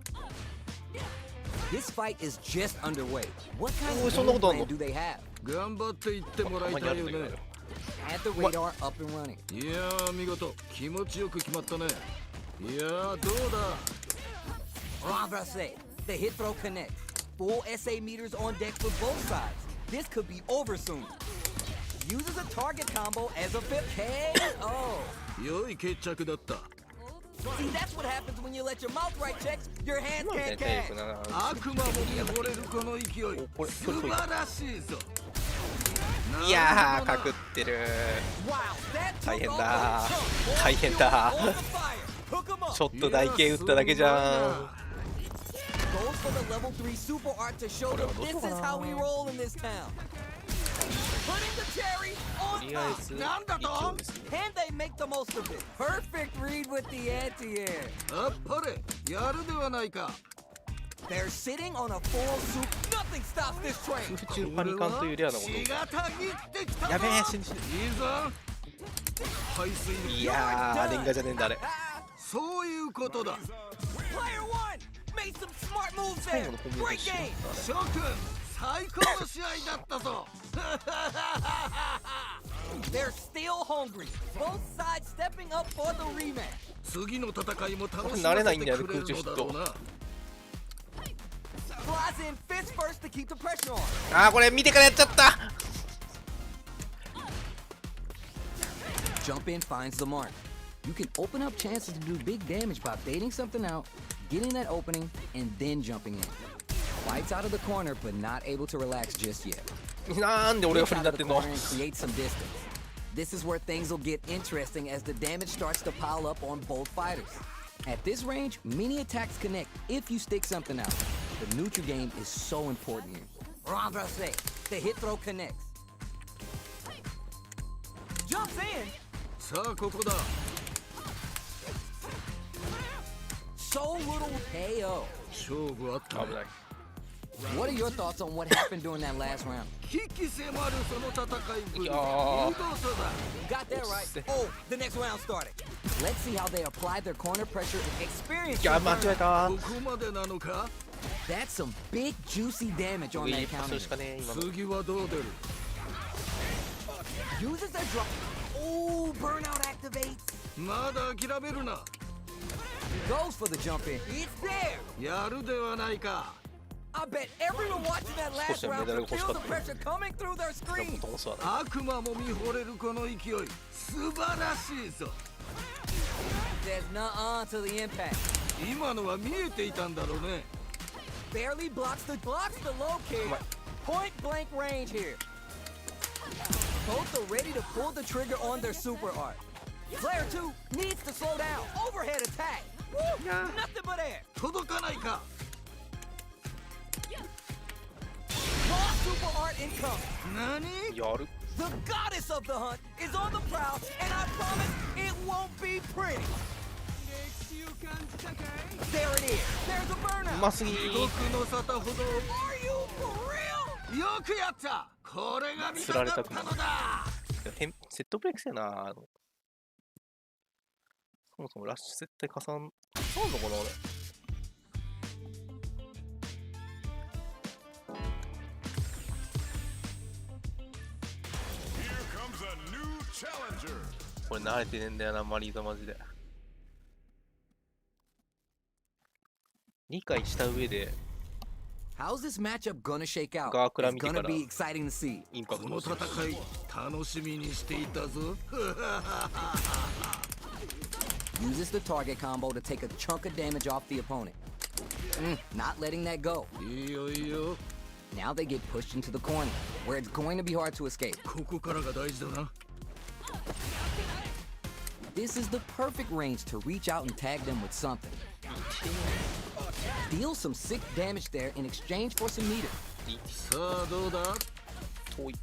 This fight is just underway. What kind of game plan do they have? 頑張っていってもらいたいよね。 Had the radar up and running. いやー見事気持ちよく決まったね。いやーどうだ。 Rembrase, the hit throw connects. Full SA meters on deck for both sides. This could be over soon. Uses a target combo as a fifth KO. 良い決着だった。 See, that's what happens when you let your mouth write checks, your hands 今のね can't 体力 cash. な。悪魔も見惚れるこの勢い。これ素晴らしいぞ。いやーかくってる。 Wow, that 大 took 変 off だ a chunk. 大変だ。 On the fire. Hook 'em up. ちょっと台形打っただけじゃん。 Goes for the level 3 super art to show them this is how we roll in this town. Putting the cherry と on りあえ top. ずなんだと勢いですね。 Can they make the most of it? Perfect read with the anti-air. あっぱれやるではないか。 They're sitting on a full soup. Nothing stops this train. 空中パニカンというレアなこと。血がたぎってきたぞ。やべえ死ぬ死ぬ。いいぞ。排水のいやーレンガじゃねえんだあれ。そういうことだ。 Player 1 made some smart moves 最 there. 後のコンビネー Great ション game. 諸君最高の試合だったぞ。 They're still hungry. Both sides stepping up for the rematch. 次の戦いも楽し慣れまないんだよねせてくれるのだろうな。 Flies in fist first to keep the pressure on. あーこれ見てからやっちゃった。 Jump in finds the mark. You can open up chances to do big damage by baiting something out, getting that opening, and then jumping in. Fights out of the corner, but not able to relax just yet. なんで俺が Gets 不利 out にな of っ the てんの。 corner and create some distance. This is where things will get interesting as the damage starts to pile up on both fighters. At this range, many attacks connect if you stick something out. The neutral game is so important here. Rembrase, the hit throw connects. Jumps in. さあここだ。 So little KO. 勝負あったね。危ない。 What are your thoughts on what happened during that last round? 危機迫るその戦いぶり。見いやー事だ。 You got that right. Oh, the next round started. Let's see how they apply their corner pressure and experience. いや間違えた。ここまでなのか。 That's some big juicy damage on 上 that にパスす counter. るしかねえ今の。次はどう出る。 Uses their drop. Oh, burnout activates. まだ諦めるな。 Goes for the jump in. It's there. やるではないか。 I bet everyone watching that last round could feel the pressure coming through their screen. トモスはな。悪魔も見惚れるこの勢い。素晴らしいぞ。 There's nuh-uh to the impact. 今のは見えていたんだろうね。 Barely blocks the low kick. Point blank range here. Both are ready to pull the trigger on their super art. Player 2 needs to slow down. Overhead attack. Woo! Nothing but air. 届かないか。 Raw super art incoming. 何？やる。 The goddess of the hunt is on the prowl, and I promise it won't be pretty. There it is. There's a う burnout. ますぎ。地獄の沙汰ほど。 Are you for real? よくやった。これが見釣たかったられたくないのだ。セットブレイクせやな。そもそもラッシュ絶対加算そうのかな俺。Here comes a new challenger. これ慣れてねえんだよな、マリーザマジで。理解した上で How's this matchup gonna shake out? ガークラ It's 見てか gonna ら be exciting to see. インパクこのトして戦い楽しみにしていたぞ。 Uses the target combo to take a chunk of damage off the opponent. Not letting that go. いいよいいよ。 Now they get pushed into the corner, where it's going to be hard to escape. ここからが大事だな。 This is the perfect range to reach out and tag them with something. Deal some sick damage there in exchange for some meter. さあどうだ。遠い。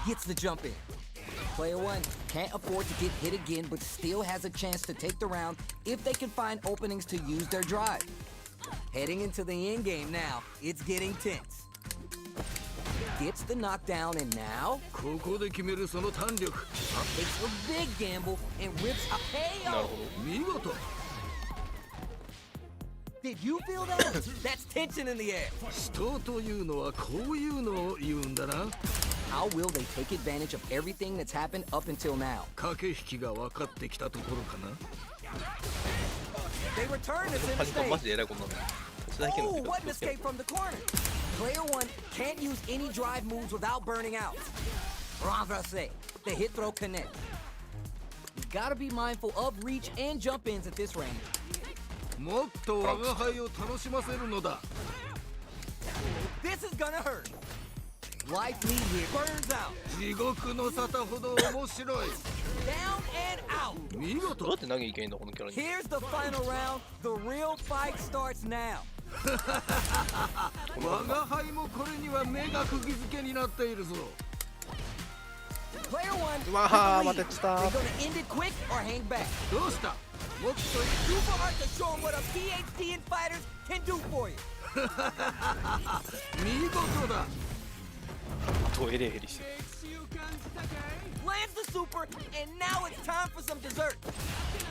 Gets the jump in. Player 1 can't afford to get hit again, but still has a chance to take the round if they can find openings to use their drive. Heading into the end game now, it's getting tense. Gets the knockdown, and now ここで決めるその弾力。 takes a big gamble and rips a なる KO. ほど。見事。 Did you feel that? That's tension in the air. 人というのはこういうのを言うんだな。 How will they take advantage of everything that's happened up until now? 駆け引きが分かってきたところかな。 They return to パ center ニカンマ stage. ジで偉いことになる。立ちだけの Oh, what an escape from the corner. Player 1 can't use any drive moves without burning out. Renversé. The hit throw connect. You gotta be mindful of reach and jump ins at this range. もっと我が輩を楽しませるのだ。 This is gonna hurt. Life lead here burns out. 地獄の沙汰ほど面白い。 Down and out. 見どうや事。って投げいけんだこのキャラに。 Here's the final round. The real fight starts now. 我が輩もこれには目が釘付けになっているぞ。 Player 1 わあ、 with ま the た lead. 来た。 They're gonna end it quick or hang back. どうした。もっと Super hard to show them what a PhD in fighters can do for you. 見事だ。とエレヘリしてる。 Lands the super, and now it's time for some dessert.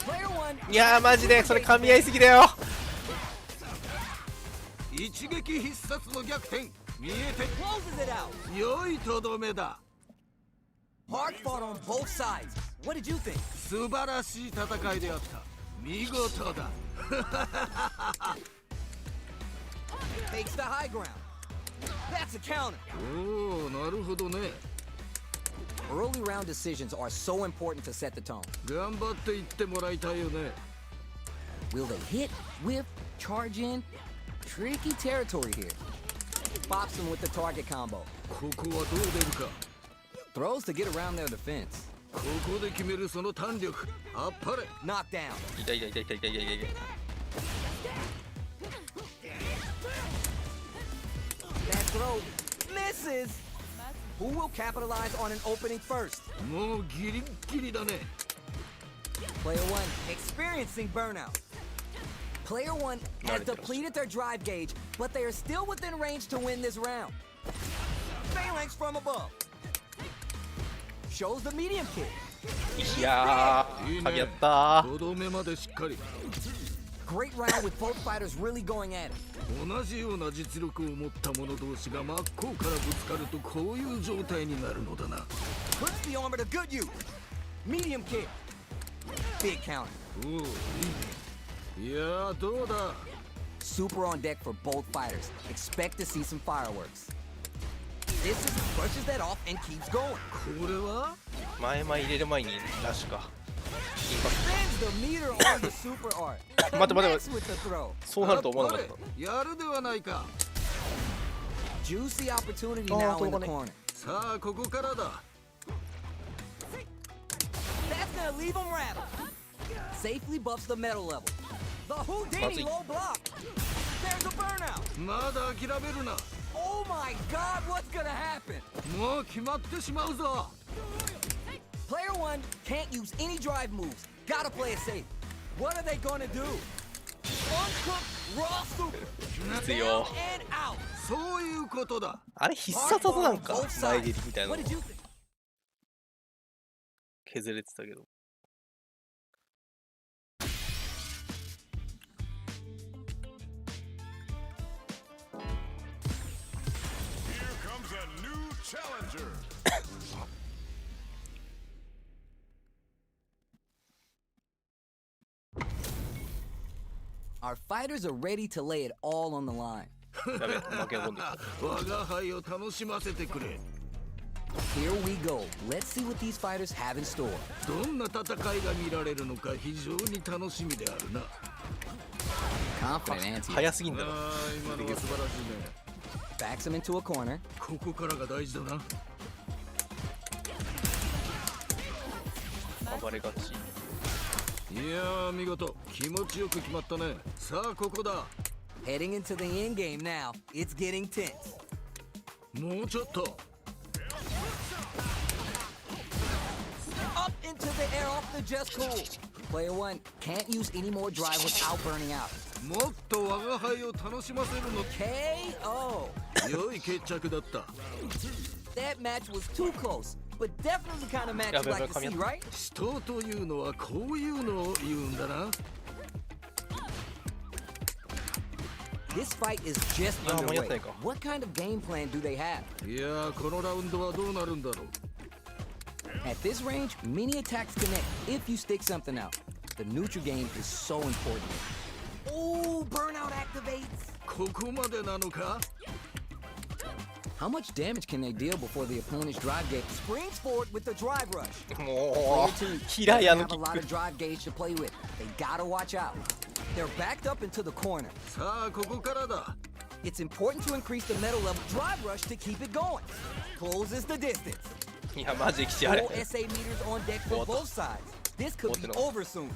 Player 1. いやーマジでそれ噛み合いすぎだよ。一撃必殺の逆転。見えて Closes it out. 良いとどめだ。 Hard fought on both sides. What did you think? 素晴らしい戦いであった。見事だ。 Takes the high ground. That's a counter. おお、なるほどね。 Early round decisions are so important to set the tone. 頑張っていってもらいたいよね。 Will they hit, whip, charge in? Tricky territory here. Pops them with the target combo. ここはどう出るか。 Throws to get around their defense. ここで決めるその弾力。あっぱれ。 Knockdown. 痛い痛い痛い痛い痛い痛い痛い。 That throw misses. Who will capitalize on an opening first? もうギリギリだね。 Player 1 experiencing burnout. Player 1 has depleted their drive gauge, but they are still within range to win this round. Phalanx from above. Shows the medium kick. いやー、いい噛み合ねっ。たー。とどめまでしっかり。 Great round with both fighters really going at it. 同じような実力を持った者同士が真っ向からぶつかるとこういう状態になるのだな。 Puts the armor to good use. Medium kick. Big counter. おお、いいね。いやー、どうだ。 Super on deck for both fighters. Expect to see some fireworks. This is brushes that off and keeps going. これは前々入れる前にラッシュか。インパク Spins the meter on the super art. 待って待って Connects with the throw. ト。そうなると思わなかった。やるではないか。 Juicy opportunity Oh, now in the totally. corner. さあここからだ。 That's gonna leave them rattled. Safely buffs the metal level. The Houdini low block. There's a burnout. まだ諦めるな。 Oh my god, what's gonna happen? もう決まってしまうぞ。 Player 1 can't use any drive moves. Gotta play it safe. What are they gonna do? Uncooked raw super. 必要。 Down and out. そういうことだ。あれ必殺技なんか Both 前 sides. 蹴りみたいな What の did you think? 削れてたけど。Here comes a new challenger. Our fighters are ready to lay it all on the line. やべ、負け込んできた。我が輩を楽しませてくれ。 Here we go. Let's see what these fighters have in store. どんな戦いが見られるのか非常に楽しみであるな。 Confident anti. 早すぎんだろ。今のは素晴らしいね。 Backs him into a corner. ここからが大事だな。暴れがち。いやー見事気持ちよく決まったね。さあここだ。 Heading into the end game now. It's getting tense. もうちょっと。 Up into the air off the just cool. Player 1 can't use any more drive without burning out. もっと我が輩を楽しませるの。 KO. 良い決着だった。 That match was too close, but definitely the kind of match you like to see, right? 死闘というのはこういうのを言うんだな。 This fight is just いや、間に合っ underway. てないか。 What kind of game plan do they have? いやーこのラウンドはどうなるんだろう。 At this range, many attacks connect if you stick something out. The neutral game is so important. Oh, burnout activates. ここまでなのか。 How much damage can they deal before the opponent's drive gauge springs forward with the drive rush? も Player う 2 平 doesn't 屋の have キ a ッ lot ク of drive gauge to play with. They gotta watch out. They're backed up into the corner. さあここからだ。 It's important to increase the metal level drive rush to keep it going. Closes the distance. いやマジできちあれ Full SA meters on deck for both sides. This could be over soon.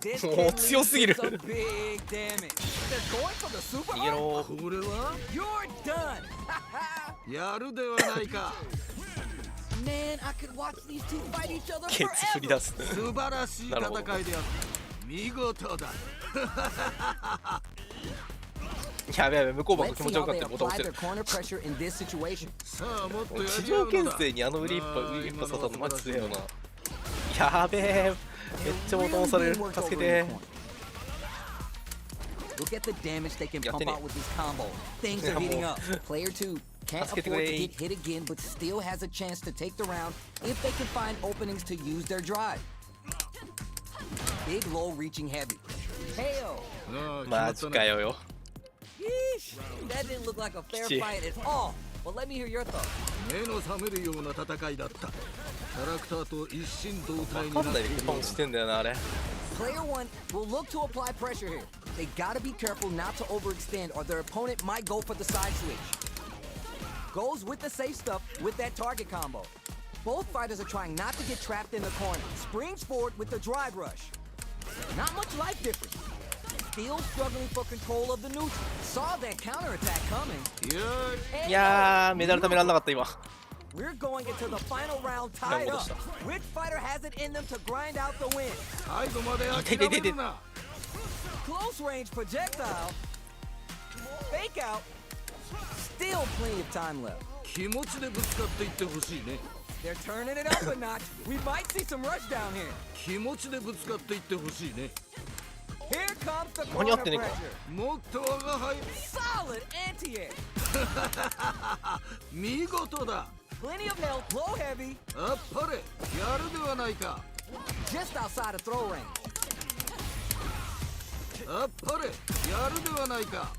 This もう can lead 強すぎる to some big damage. They're going for the super 逃げ arm. ろこれは You're done. やるではないか。 Man, I could watch these two fight each other ケツ振り出 forever. す素晴らしい戦いであった。見事だ。やべやべ向こうばっか Let's 気持 see ちよ how かっ they たよボタン apply 押して their る corner pressure in this situation. さあもっとや地り合うのだ。上牽制にあのウリッパウリッパ刺さるのマジ強えよなやべえめっちゃボタン押される Really being worked 助け over て in the corner. Look at the damage they can pump out with this combo. Things are heating up. Player 2 can't afford to get hit again, but still has a chance to take the round if they can find openings to use their drive. Big low reaching heavy. KO. ああ決まマジったね。かよよ Yeesh. That didn't look like a fair Shit. fight at all. Well, let me hear your thoughts. 目の覚めるような戦いだった。キャラクターと一心同体にわかんなっているないでボタン押してんだよなあれ Player 1 will look to apply pressure here. They gotta be careful not to overextend or their opponent might go for the side switch. Goes with the safe stuff with that target combo. Both fighters are trying not to get trapped in the corner. Springs forward with the drive rush. Not much life difference. Still struggling for control of the neutral. Saw that counterattack coming. いやーいやーメダル貯めらんなかった今 We're going into the final round tied up. Which fighter has it in them to grind out the win? 最後まで諦めるな。 Close range projectile. Fake out. Still plenty of time left. 気持ちでぶつかっていってほしいね。 They're turning it up a notch. We might see some rush down here. 気持ちでぶつかっていってほしいね。 Here comes the 間に合 corner ってねえか pressure. もっと我が輩 Solid anti-air. 見事だ。 Plenty of health, low heavy, あっぱれやるではないか。 just outside of throw range. あっぱれやるではないか。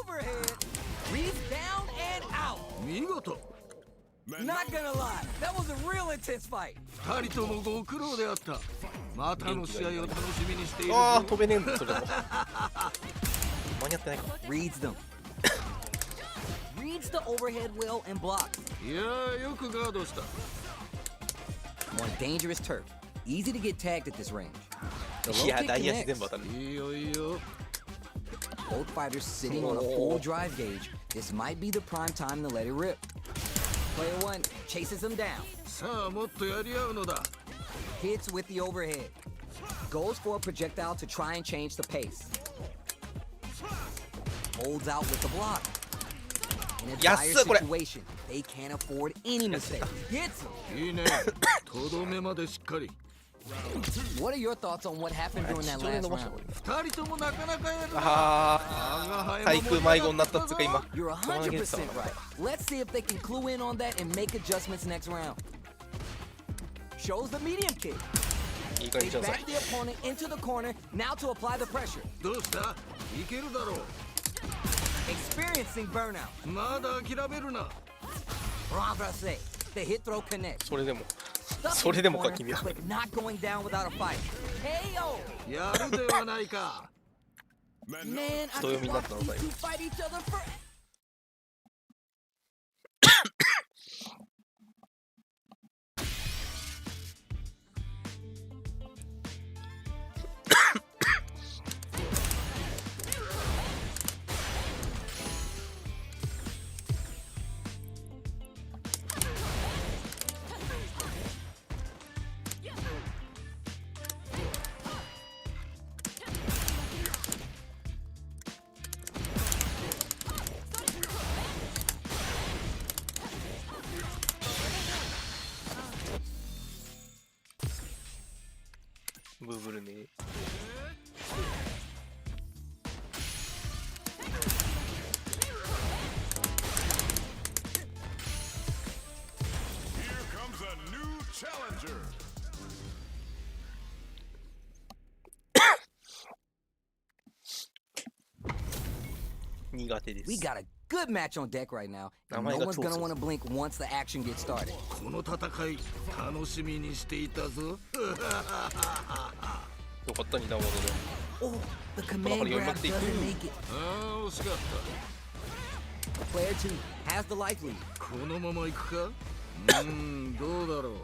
Overhead. Reach down and out. 見事。 Not gonna lie, that was a real intense fight. 二人ともご苦労であった。またの試合を楽しみにしているぞ。あー飛べねえんだそれも間に合ってないか Reads them. Reads the overhead well and blocks. いやーよくガードした。 On dangerous turf. easy to get tagged at this range. The い low や kick 大足全 connects. 部当たる。いいよいいよ。 Both fighters sitting on a full drive gauge. This might be the prime time to let it rip. Player 1 chases him down. さあもっとやり合うのだ。 Hits with the overhead. Goes for a projectile to try and change the pace. Holds out with the block. In a dire 安っこれ。 situation, they can't afford any mistakes. Hits him. いいね。とどめまでしっかり。 What are your thoughts on what happened during that 非常に last 伸ばした round? これ。二人ともなかなかやるな。ああ、対空迷子になったっつうか今。 You're 100% right. Let's see if they can clue in on that and make adjustments next round. Shows the medium kick. いい感 They じじゃんさい back。the opponent into the corner, now to apply the pressure. どうした？いけるだろ Experiencing burnout. う。まだ諦めるな。 Renversé. The hit throw connects. それでも Stuck そ in れ the でもか corner, 君は。 but not going down without a fight. KO. やるではないか。 Men, Man, I 人読 could みにな watch ったの these 最 two 後。 fight each other for.ブーブルね。 here comes a new challenger. 苦手です。 We got a good match on deck right now, and no 名前が one's 超 gonna 強い。 want to blink once the action gets started. この戦い楽しみにしていたぞ。よかった2段技で。 Oh, the command you're grab not the doesn't dude. make it. ああ惜しかっ Player 2 has the life lead. た。このまま行くか？どうだろう。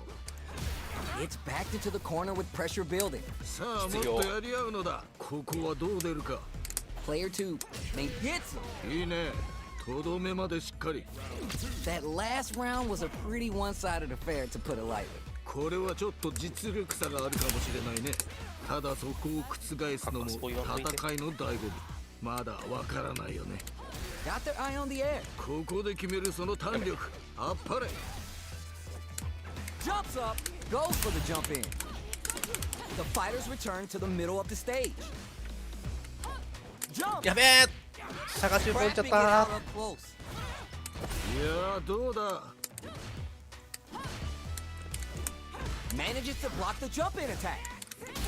It's backed into the corner with pressure building. さあもっとやり合うのだ。ここはどう出るか。 Player 2 then gets him. いいね。とどめまでしっかり。 That last round was a pretty one-sided affair, to put it lightly. これはちょっと実力差があるかもしれないね。ただそこを覆すのも戦いの醍醐味。まだわからないよね。 Got their eye on the air. ここで決めるその弾力。あっぱれ。 Jumps up, goes for the jump in. The fighters return to the middle of the stage. Jump! やべえ探し込んじゃっ Trapping it た out up close. いやーどうだ。 Manages to block the jump in attack.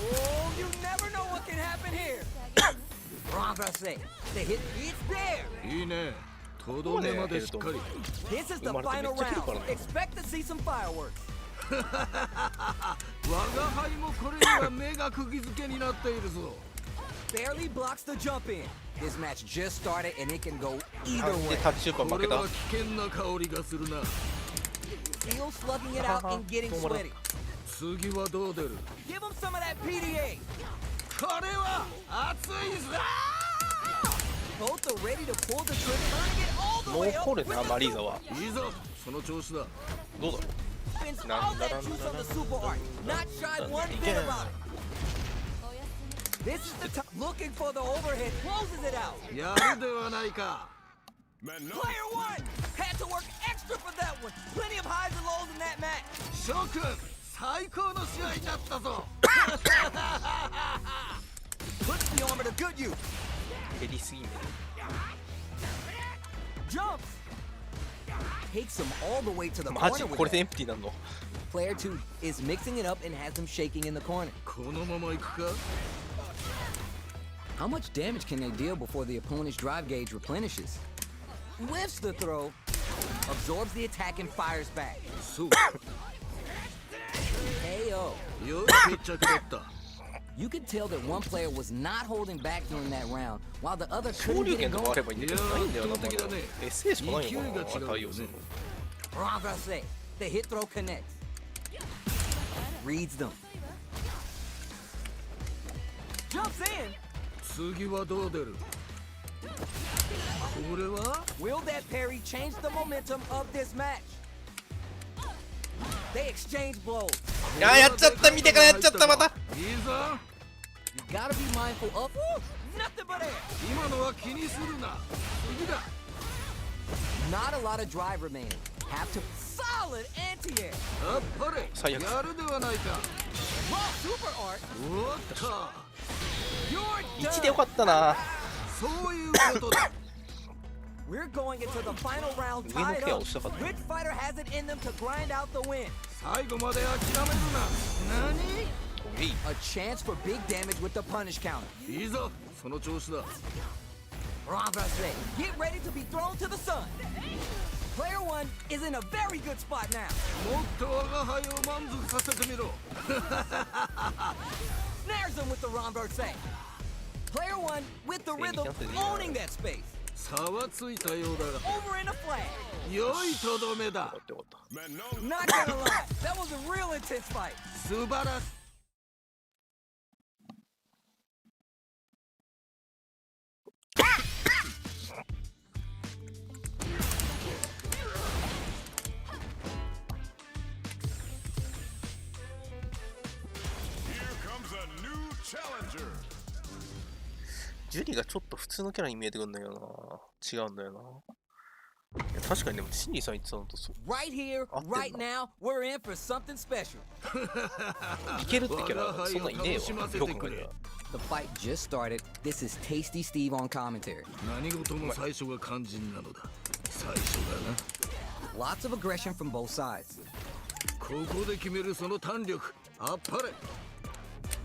Oh, you never know what can happen here. Renversé. The hit is there. いいね。とどめまでしっかり。 This is the final round. Expect to see some fireworks. 我が輩もこれには目が釘付けになっているぞ。 Barely blocks the jump in. This match just started and it can go な either んで way. タッチシューパー負けた。これは危険な香りがするな。 Still slugging it out and getting sweaty. 次はどう出る？ Give him some of that PDA. これは熱いぞ。 Both are ready to pull the trigger, turning it all the way up 残 with る the なマリーザ super. は。いいぞ。その調子だ。どうだろ Spends all that juice on the super art. Not shy one bit about it. This is the time. Looking for the overhead. Closes it out. やるではないか。 Men, no. Player one had to work extra for that one. Plenty of highs and lows in that match. 諸君、最高の試合だったぞ。 Puts the armor to good use. う減りすぎんね。 Jumps. Takes him all the way to the マジ corner with これでエ that. ンプティなんの。 Player 2 is mixing it up and has him shaking in the corner. このまま行くか？ How much damage can they deal before the opponent's drive gauge replenishes? Lifts the throw, absorbs the attack and fires back. そう。 KO. よし決着だった。 You could tell that one player was not holding back during that round, while the other 昇 couldn't 竜 get it 拳とかあ going. ればいいんだけどないんだよな。まだいや圧倒的だね。 SA しかない勢いのかなが違うよね対応するの。 Renversé. The hit throw connects. Reads them. jumps in. 次はどう出る？これは？ Will that parry change the momentum of this match? They exchange blows. あー、やっちゃった。見てからやっちゃった。また。いいぞ。 You gotta be mindful of nothing but air. 今のは気にするな。次だ。 Not a lot of drive remaining. Have to solid anti-air. あっぱれ。最悪。やるではないか。 Raw super art. おっと。 You're 1でよ done. かったな。そういうことだ。 We're going into the final round 上の tied ケア up. をしたかった。 Which fighter has it in them to grind out the win? 最後まで諦めるな。何？おい。 A chance for big damage with the punish counter. いいぞ。その調子だ。 Renversé, get ready to be thrown to the sun. Player one is in a very good spot now. もっと我が輩を満足させてみろ。 Snares him with the renversé. Player one with the rhythm, owning that space. 差はついたようだが。 Over in a flag. 良いとどめだ。よかったよかった。 Man, no. Not gonna lie, that was a real intense fight. 素晴らしい。 Here comes a new challenger. ジュリがちょっと普通のキャラに見えてくるんだよな。違うんだよな。いや確かにでもシンディさん言ってたのとそう。 Right here, right now, we're in for something special. いけるってキャラそんなんいねえわ。よく考えたら。 The fight just started. This is Tasty Steve on commentary. 何事も最初が肝心なのだ。最初だな。 Lots of aggression from both sides. ここで決めるその胆力。あっぱれ。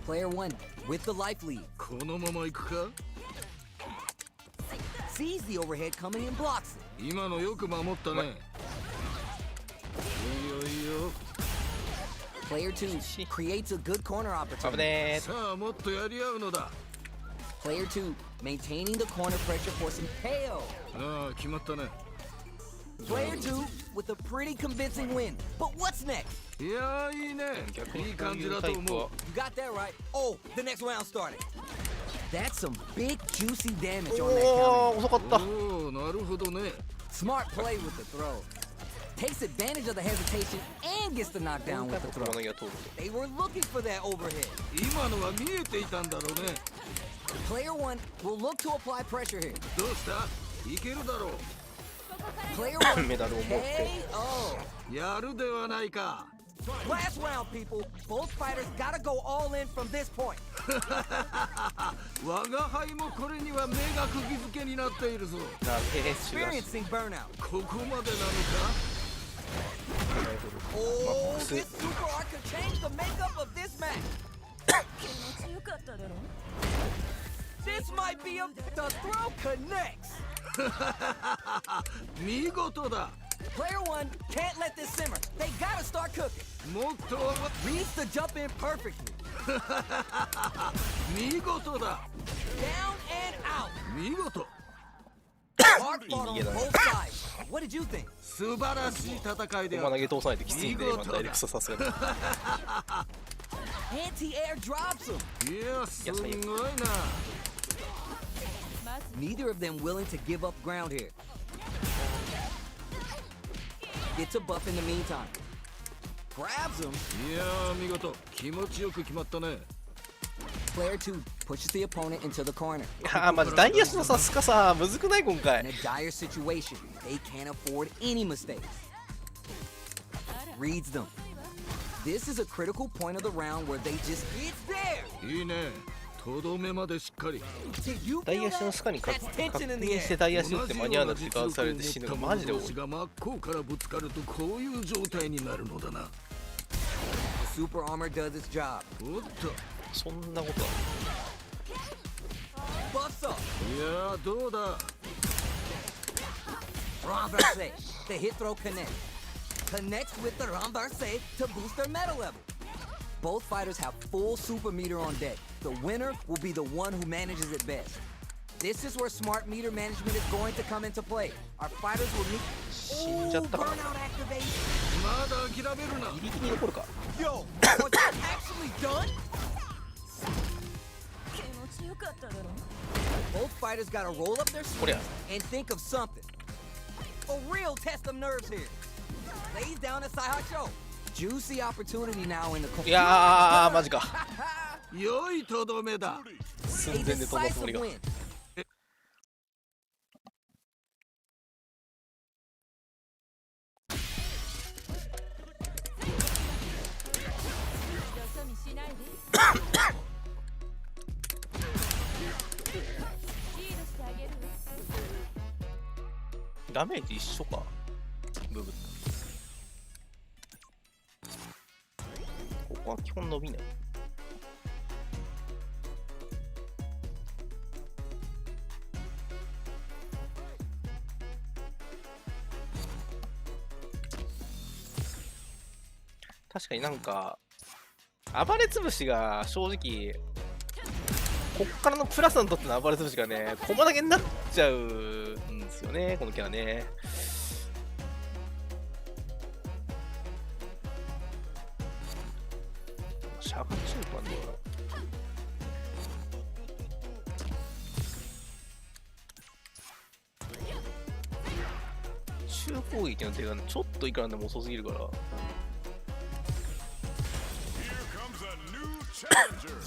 Player one with the life lead. このまま行くか？ Sees the overhead coming and blocks it. 今のよく守ったね。いいよいいよ。 Player two creates a good corner 危 opportunity. ねさあもっとやり合うのだ。 Player two maintaining the corner pressure for some KO. ああ決まったね。 Player two with a pretty convincing win. But what's next? いやーいいね。逆にいい感じこういうだと思う。タイプは You got that right. Oh, the next round started. That's some big juicy damage on that お counter. ー遅かった。おおなるほどね。 Smart play with the throw. Takes advantage of the hesitation and gets the knockdown with the 小 throw. 物が通る They were looking for that overhead. 今のは見えていたんだろうね。 Player one will look to apply pressure here. どうした？いけるだろ Player one メダルを持って KO. う。やるではないか。 Last round, people. Both fighters gotta go all in from this point. 我が輩もこれには目が釘付けになっているぞ。な手手だし Experiencing burnout. ここまでなのか？ Oh, Max. this super art could change the makeup of this match. This might be the throw connects. 見事だ。 Player one can't let this simmer. They gotta start cooking. もっと Reads the jump in perfectly. 見事だ。 Down and out. 見事。 Hard fought on Yeah. both sides. What did you think? 素晴らしい戦いで駒ある。投げ通さないときついんで今ダイレクトさすがに Anti-air drops him. いやすごいな。 Neither of them willing to give up ground here. Gets a buff in the meantime. Grabs him. いや見事。気持ちよく決まったね。 Player 2 pushes the opponent into the corner. あーマジ大足のさスカさむずくない今 In 回 a dire situation, they can't afford any mistakes. Reads them. This is a critical point of the round where they just it's there. いいね。とどめまでしっかり。 Did you 大 feel 足の that? スカに確 That's tension in the 認して air. 大足打って間に合わなくて同じガードされてような実死ぬの力を持ったマジで多い者同士が真っ向からぶつかるとこういう状態になるのだな。 Super armor does its job. おっと。そんなことは Buffs up. いやどうだ。 Renversé. The hit throw connects. Connects with the renversé to boost their meta level. Both fighters have full super meter on deck. The winner will be the one who manages it best. This is where smart meter management is going to come into play. Our fighters will need. 死んじゃったかな burnout activation. まだ諦めるな。ギリギリ残るか Yo, was that actually done? Both fighters gotta roll up their Oh, yeah. sleeves and think of something. A real test of nerves here. Lays down a side show. Juicy opportunity now in the いやーマジか。良いとどめだ。 寸 A 前で飛んだつ decisive もりが。 win. ダメージ一緒か。ブブった。ここは基本伸びない。確かになんか、暴れ潰しが正直、こっからのプラスにとっての暴れ潰しがね、駒投げになっちゃうんですよね、このキャラね。しゃがっちゃうかね。中攻撃の手がちょっといくらでも遅すぎるから。 Here comes a new challenger.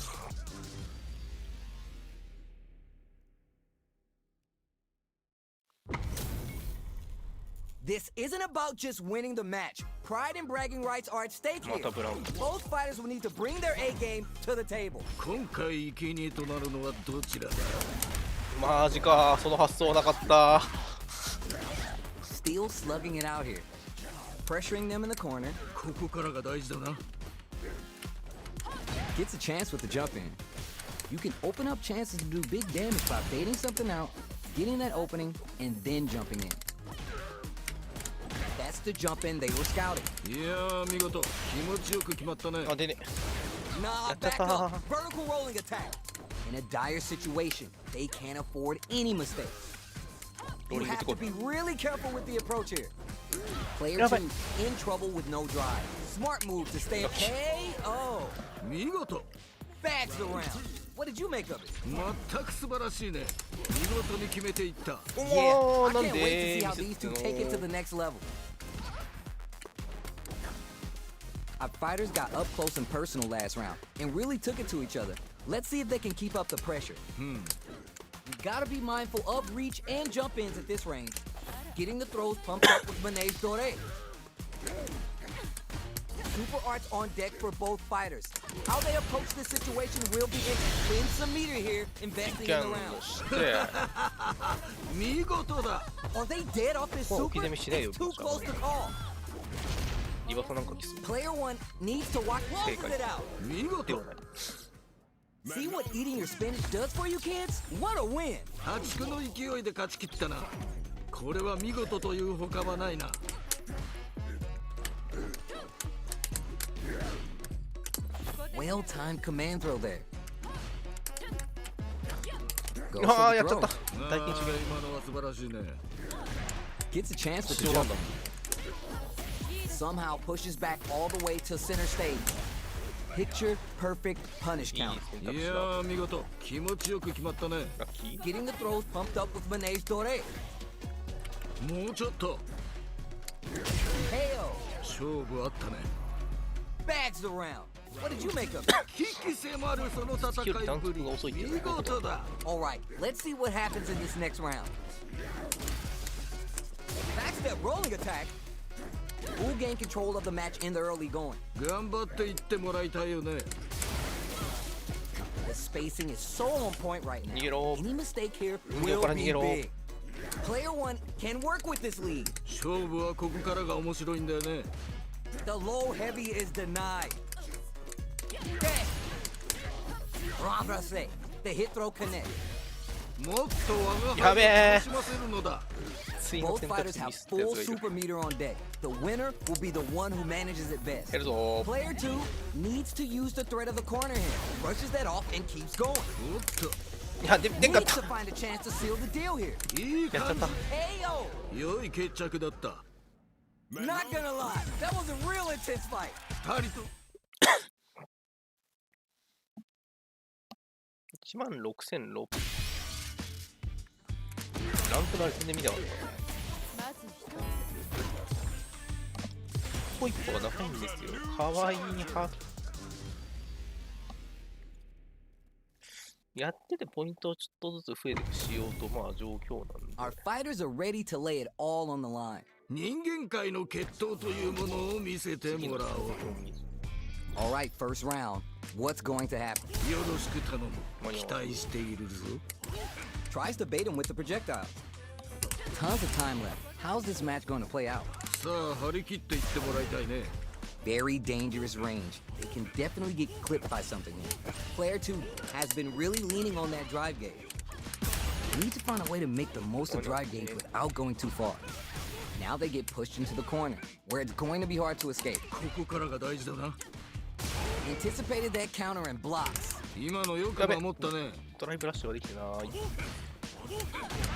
This isn't about just winning the match. Pride and bragging rights are at stake here. またブラウン。 Both fighters will need to bring their A game to the table. 今回生贄となるのはどちらだ。マジか、その発想なかった。 Still slugging it out here. Pressuring them in the corner. ここからが大事だな。 Gets a chance with the jump in. You can open up chances to do big damage by baiting something out, getting that opening, and then jumping in. That's the jump in they were scouting. いやー見事、気持ちよく決まったね。あ、でね。 Nah, back up. Vertical rolling attack. In a dire situation, they can't afford any mistakes. You have to be really careful with the approach here. Player 2 in trouble with no drive. Smart move to stay KO. 見事。 Bags the round. What did you make of it? 全く素晴らしいね。見事に決めていった。 Yeah, お I ー、なん can't wait to で see how 見せ these て two んの take it to the next level. Our fighters got up close and personal last round and really took it to each other. Let's see if they can keep up the pressure. You gotta be mindful of reach and jump ins at this range. Getting the throws pumped up with Manege Dore. Super arts on deck for both fighters. How they approach this situation will be interesting. Win some meter here, investing キ in ャ the ン round. をして見事だ。 Are they dead off this Oh, super? give me shit, It's too yo. close to call. リバーサなんか来そう Player 1 needs to watch closes it out. 見で事は。ない See what eating your spinach does for you kids? What a win! 破竹の勢いで勝ち切ったな。これは見事というほかはないな。 Well-timed command throw there. Goes ああ for や the っちゃった throw. 大禁止今のは素晴らしいね。 Gets a chance with 必 the 要な jump んだ Somehow pushes back all the way to center stage. Picture perfect punish いい count. 選択いや肢だー見事、気持ちよく決まったね。ラッキー Getting the throws pumped up with Manege Dore. もうちょっと KO. 勝負あったね。 Bags the round. What did you make of it? 危機迫るその戦いぶり。見事だ。 All right, let's see what happens in this next round. Backstep rolling attack. Who gained control of the match in the early going? 頑張っていってもらいたいよね。 The spacing is so on point right now. 逃げろ Any mistake here 運動 will から逃 be げろ big. Player 1 can work with this lead. 勝負はここからが面白いんだよね。 The low heavy is denied. Okay. Rembrase. The hit throw connect. もっと我がやべえ楽しませるのだ。ついの Both 選択 fighters 肢ミ have スったや full つがいる super meter on deck. The winner will be the one who manages it best. 減るぞ Player 2 needs to use the threat of the corner hand. Brushes that off and keeps going. おっと、いやでんかっ Needs た to find a chance to seal the deal here. いい感やっちゃった KO. じ。良い決着だった。 Not gonna lie, that was a real intense fight. 二人と16,600。ランクのあれ全然見たかった。ホイップが長いんですよ。かわいいは。やっててポイントをちょっとずつ増えていくしようと、まあ状況なんで。 Our fighters are ready to lay it all on the line. 人間界の決闘というものを見せてもらおう。 All right, first round. What's going to happen? よろしく頼む。期待しているぞ。 Tries to bait him with the projectile. Tons of time left. How's this match going to play out? さあ張り切っていってもらいたいね。 Very dangerous range. They can definitely get clipped by something here. Player 2 has been really leaning on that drive gauge. We need to find a way to make the most of drive gauge without going too far. Now they get pushed into the corner, where it's going to be hard to escape. ここからが大事だな。 Anticipated that counter and blocks. 今のよく守ったね。ドライブラッシュができてない。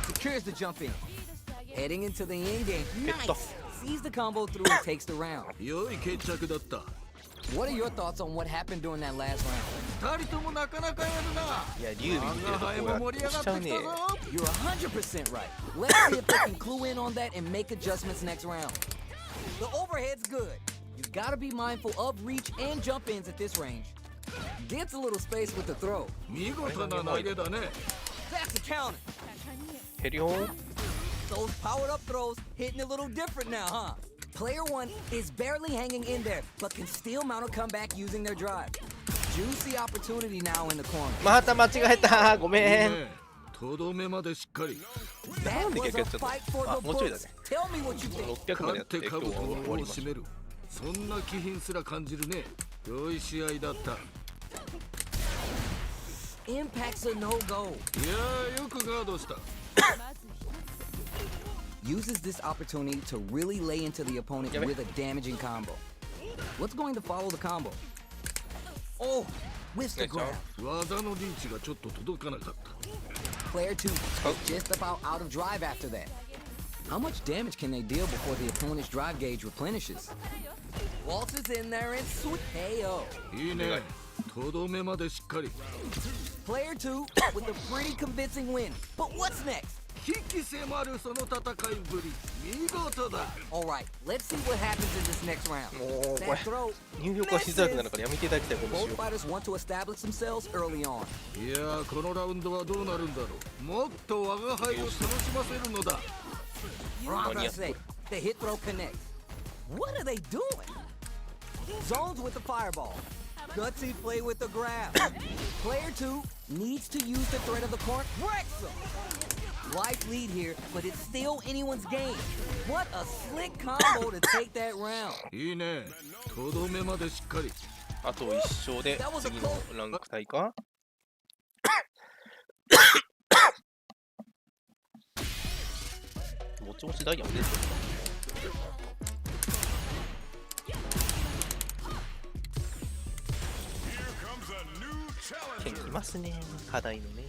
Secures the jump in. Heading into the end game. Nice. Nice. Sees the combo through and takes the round. 良い決着だった。 What are your thoughts on what happened during that last round? 二人ともなかなかやるな。いや、劉備見てるとこうやって押しちゃうね。 You're 100% right. Let's see if they can clue in on that and make adjustments next round. The overhead's good. You gotta be mindful of reach and jump ins at this range. Gets a little space with the throw. 見事な投げだね。 That's a counter. ヘリオン Those powered up throws hitting a little different now, huh? Player 1 is barely hanging in there, but can still mount a comeback using their drive. Juicy opportunity now in the corner. また間違えた。ごめん。とどめまでしっかり。 That was a fight for the もうちょいだ books. ね。 Tell me what you think. 600までやって勝って今日は兜の終わりました。尾を締める。そんな気品すら感じるね。良い試合だった。 Impact's a no-go. いやーよくガードした。 Uses this opportunity to really lay into the opponent with a damaging combo. What's going to follow the combo? Oh, whiffs the grab. 技のリーチがちょっと届かなかった。 Player 2 is just about out of drive after that. How much damage can they deal before the opponent's drive gauge replenishes? Waltzes in there and sweet KO. いいね。とどめまでしっかり。 Player 2 with a pretty convincing win. But what's next? 危機迫るその戦いぶり。見事だ。 All right, let's see what happens in this next round. もうこ That throw れ入力はしづらくなるからやめていただきたいこの仕 Both 様。 fighters want to establish themselves early on. いやーこのラウンドはどうなるんだろう。もっと我が輩を楽しませるのだ。 Round I say, the hit throw connects. What are they doing? Zones with the fireball. Gutsy play with the grab. Player 2 needs to use the threat of the corner. Wrecks him. Life lead here, but it's still anyone's game. What a slick combo to take that round. いいね。とどめまでしっかり。あと1勝で次のランク帯か。もちもちダイヤも出てる。剣きますね、課題のね。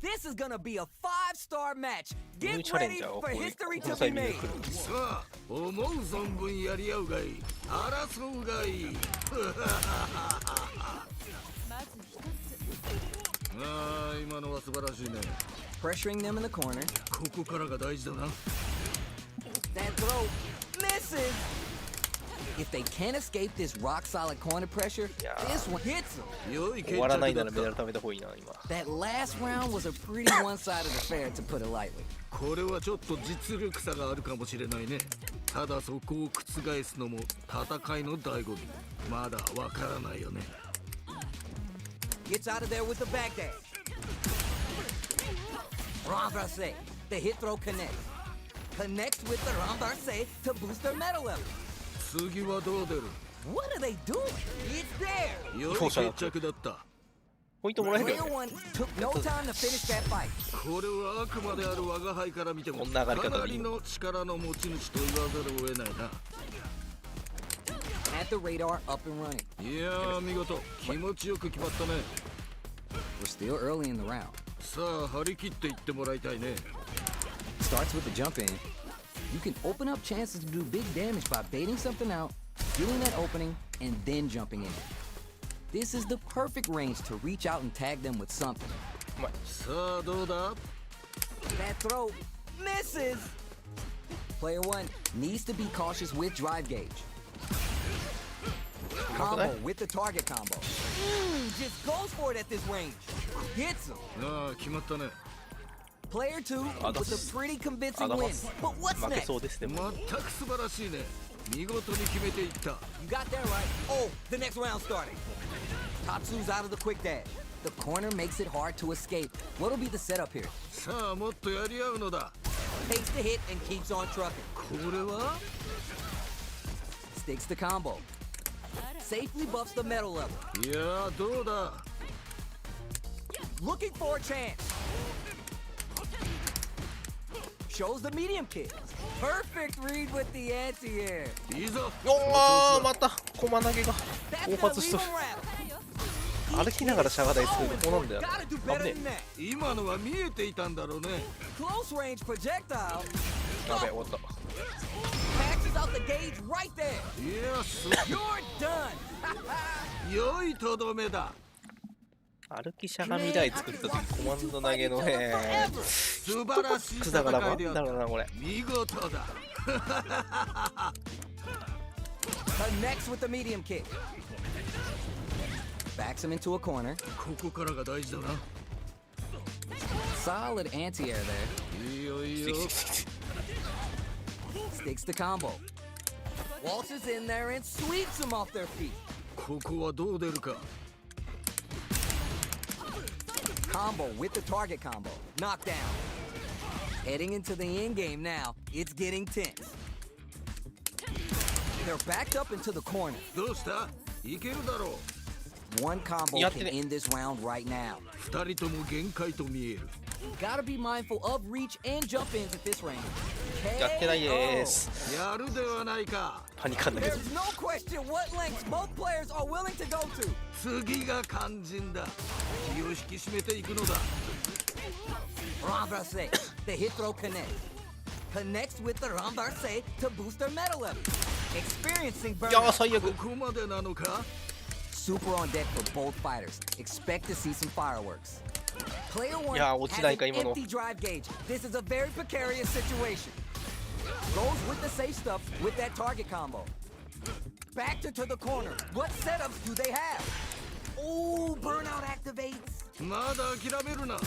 This is gonna be a 5-star match. ニュー Get チャレン ready ジャーがこ for ういう history この to タ be イミング made. で来る。さあ思う存分やり合うがいい。争うがいい。ああ今のは素晴らしいね。 Pressuring them in the corner. ここからが大事だな。 That throw misses. If they can't escape this rock solid corner pressure, Yeah. this one hits them. 良い決終わらない着だった。ならメダル貯めた方がいいな、今。 That last round was a pretty one-sided affair, to put it lightly. これはちょっと実力差があるかもしれないね。ただそこを覆すのも戦いの醍醐味。まだわからないよね。 Gets out of there with the back dash. Renversé. The hit throw connects. Connects with the renversé to boost their metal level. 次はどう出る。 What are they doing? It's there. 良い決着だった。ポイントもらえる Player よね。 1 took no time to finish that fight. これはあくまである我が輩から見てもこんな上がりか方がいいなりの力の持ち主と言わざるを得ないな。 Had the radar up and running. いやー見事気持ちよく決まったね。 We're still early in the round. さあ張り切っていってもらいたいね。 Starts with the jump in. You can open up chances to do big damage by baiting something out getting that opening, and then jumping in. This is the perfect range to reach out and tag them with something. さあどうだ That throw misses! Player 1 needs to be cautious with drive gauge. Combo with the target combo. Just goes for it at this range. Hits him. ああ決まったね Player 2 with a pretty convincing win. But what's 負け next? そうですね。もう全く素晴らしいね見事に決めていった You got that right. Oh, the next round starting. Tatsu's out of the quick dash. The corner makes it hard to escape. What'll be the setup here? さあもっとやり合うのだ Takes the hit and keeps on trucking. これは Sticks the combo. Safely buffs the metal level. いやーどうだ Looking for a chance. Shows the medium kick. Perfect read with the anti-air. いいぞおー、また駒投げが That's 暴 gonna 発し leave と him る。 rattled. 歩きながらしゃがないするのこうなんだよ。 Gotta do 危 better ね than that. 今のは見えていたんだろうね Close range projectile. え。やべえ、終わった。 Passes out the gauge right there. いやす You're done. 良いとどめだ歩きしゃがみ台作った時コマンド投げのね素晴らしい戦だからないんであっだろうなこれ。た見事だ Connects with the medium kick. Backs him into a corner. ここからが大事だな Solid anti-air there. いいよいいよ Sticks the combo. Waltzes in there and sweeps them off their feet. ここはどう出るか Combo with the target combo. Knockdown. Heading into the end game now. It's getting tense. They're backed up into the corner. どうしたいけるだろ One combo Yeah, can end this round right now. う二人とも限界と見える Gotta be mindful of reach and jump ins at this range. やってないです。やるではないかパニカンだけど。 There's no question what lengths both players are willing to go to. 次が肝心だ気を引き締めていくのだ Renversé. The hit throw connects. Connects with the renversé to boost their metal level. Experiencing いやー burnout. 最悪。ここまでなのか Super on deck for both fighters. Expect to see some fireworks. Player 1 いやー落ち has ない an か今の。 empty drive gauge. This is a very precarious situation. Goes with the safe stuff with that target combo. Backed into the corner. What setups do they have? Oh, burnout activates. まだ諦めるな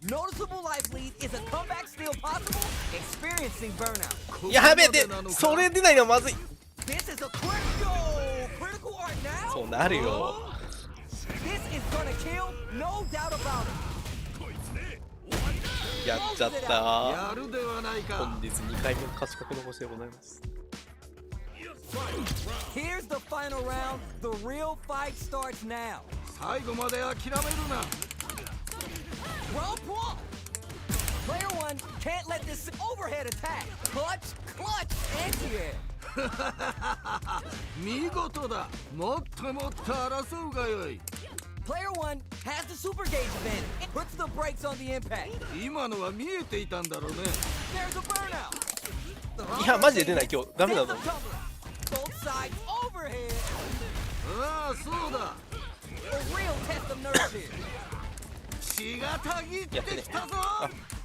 Noticeable life lead. Is a comeback still possible? Experiencing burnout. やべえでそれ出ないのはまずい。 This is a critical art now. そうなるよ。 This is gonna kill, no doubt about it. やっちゃった。やるではないか本日2回目の勝ち確の星でございます。 Here's the final round. The real fight starts now. 最後まで諦めるな Round one. Player 1 can't let this overhead attack. Clutch, anti-air. 見事だもっともっと争うがよい Player 1 has the super gauge advantage. It puts the brakes on the impact. 今のは見えていたんだろうね There's a burnout. いやマジで出ない今日ダメだ There's ぞ a。tumbler. Both sides overhead. ああそうだ A real test of nerve here. 血がたぎってきたぞ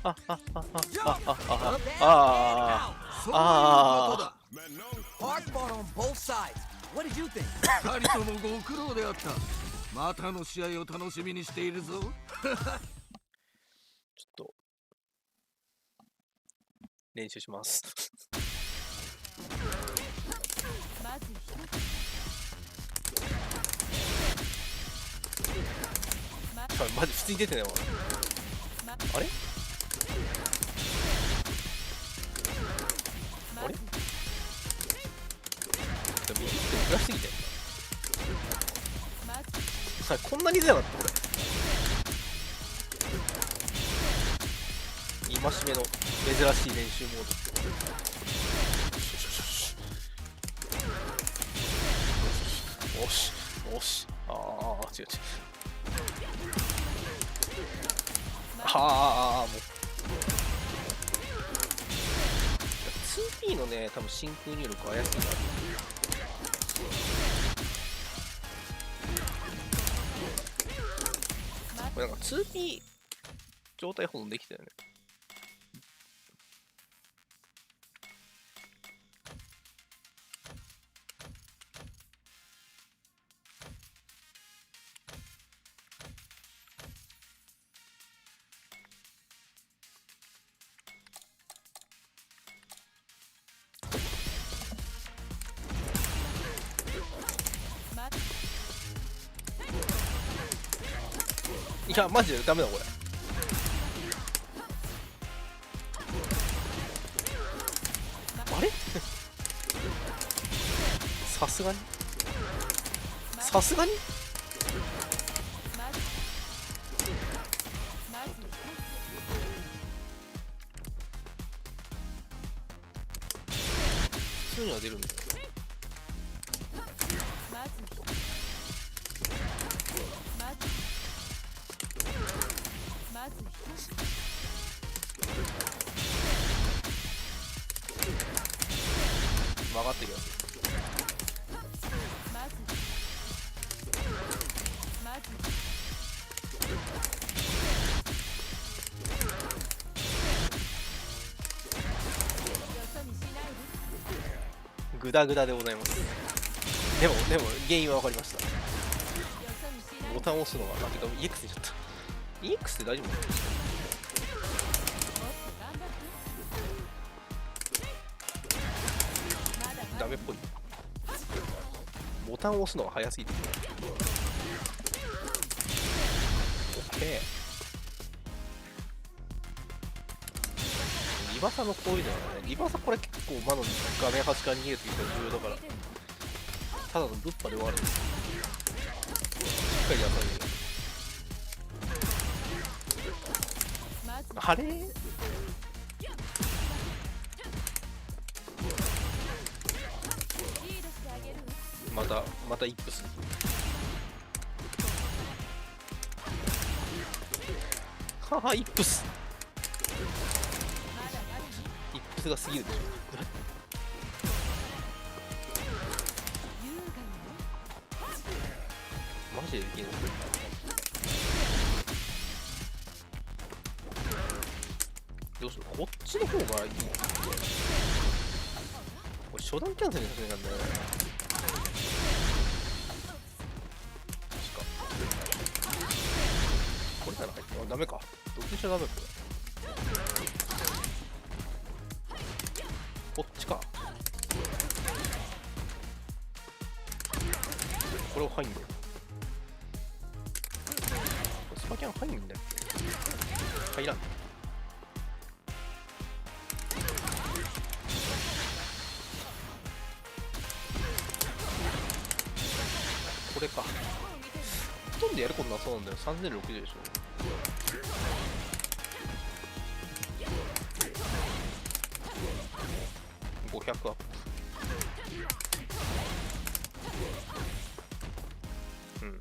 あそういうことだ Hard fought on both sides. What did you think? 二人ともご苦労であったまたの試合を楽しみにしているぞちょっと練習します。マジ普通に出てないわ。あれあれでも暗すぎてこんなに出なかったこれ。戒めの珍しい練習モード。よしよし。ああ違う違う。もう 2P のね多分真空入力怪しいな。2P 状態保存できたよね。いや、マジでダメだこれ。あれさすがにさすがに普通には出るんだよ。曲がってるやつ。グダグダでございます。でも原因は分かりました。ボタンを押すのがなんていうか EX にしちゃった。EX って大丈夫なの？ダメっぽい。ボタンを押すのが早すぎて。OK。リバサのこういうのはね、リバサこれ結構魔の画面端から逃げるときが重要だから、ただのぶっぱで終わるんです。しっかりやさないよ。あれまたイップス。はは、イップス。イップスが過ぎるでしょ。マジでできる。どうする？こっちの方がいい。これ初段キャンセルにさせないかんだよね。これなら入って、あ、ダメか。どっちにしちゃダメこれ。こっちか。これを入んだよ。スパキャン入んだっけ？入らん。これか。ほとんどやることなそうなんだよ。3060でしょ。500アップ。うん。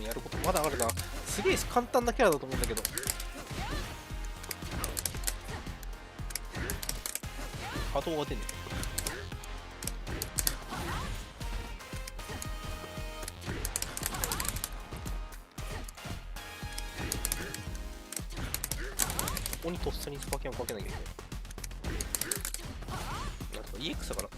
やることまだあるな。すげえ簡単なキャラだと思うんだけど。波動が出ねえ。ここにとっさにスパキャンをかけなきゃいけない。なんとか EX だから。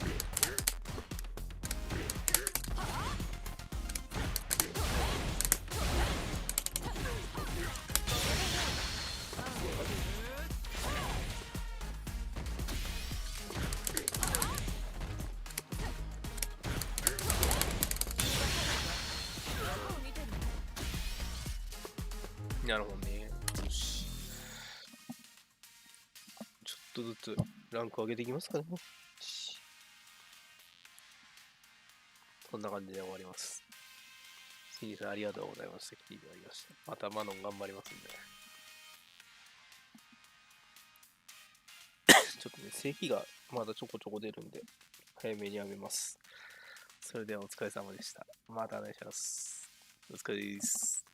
なるほどね。よし。ちょっとずつランク上げていきますかね。こんな感じで終わります。シリーズありがとうございます。来ていただきました。またマノン頑張りますんで。ちょっとね、咳がまだちょこちょこ出るんで、早めにやめます。それではお疲れ様でした。またお願いします。お疲れです。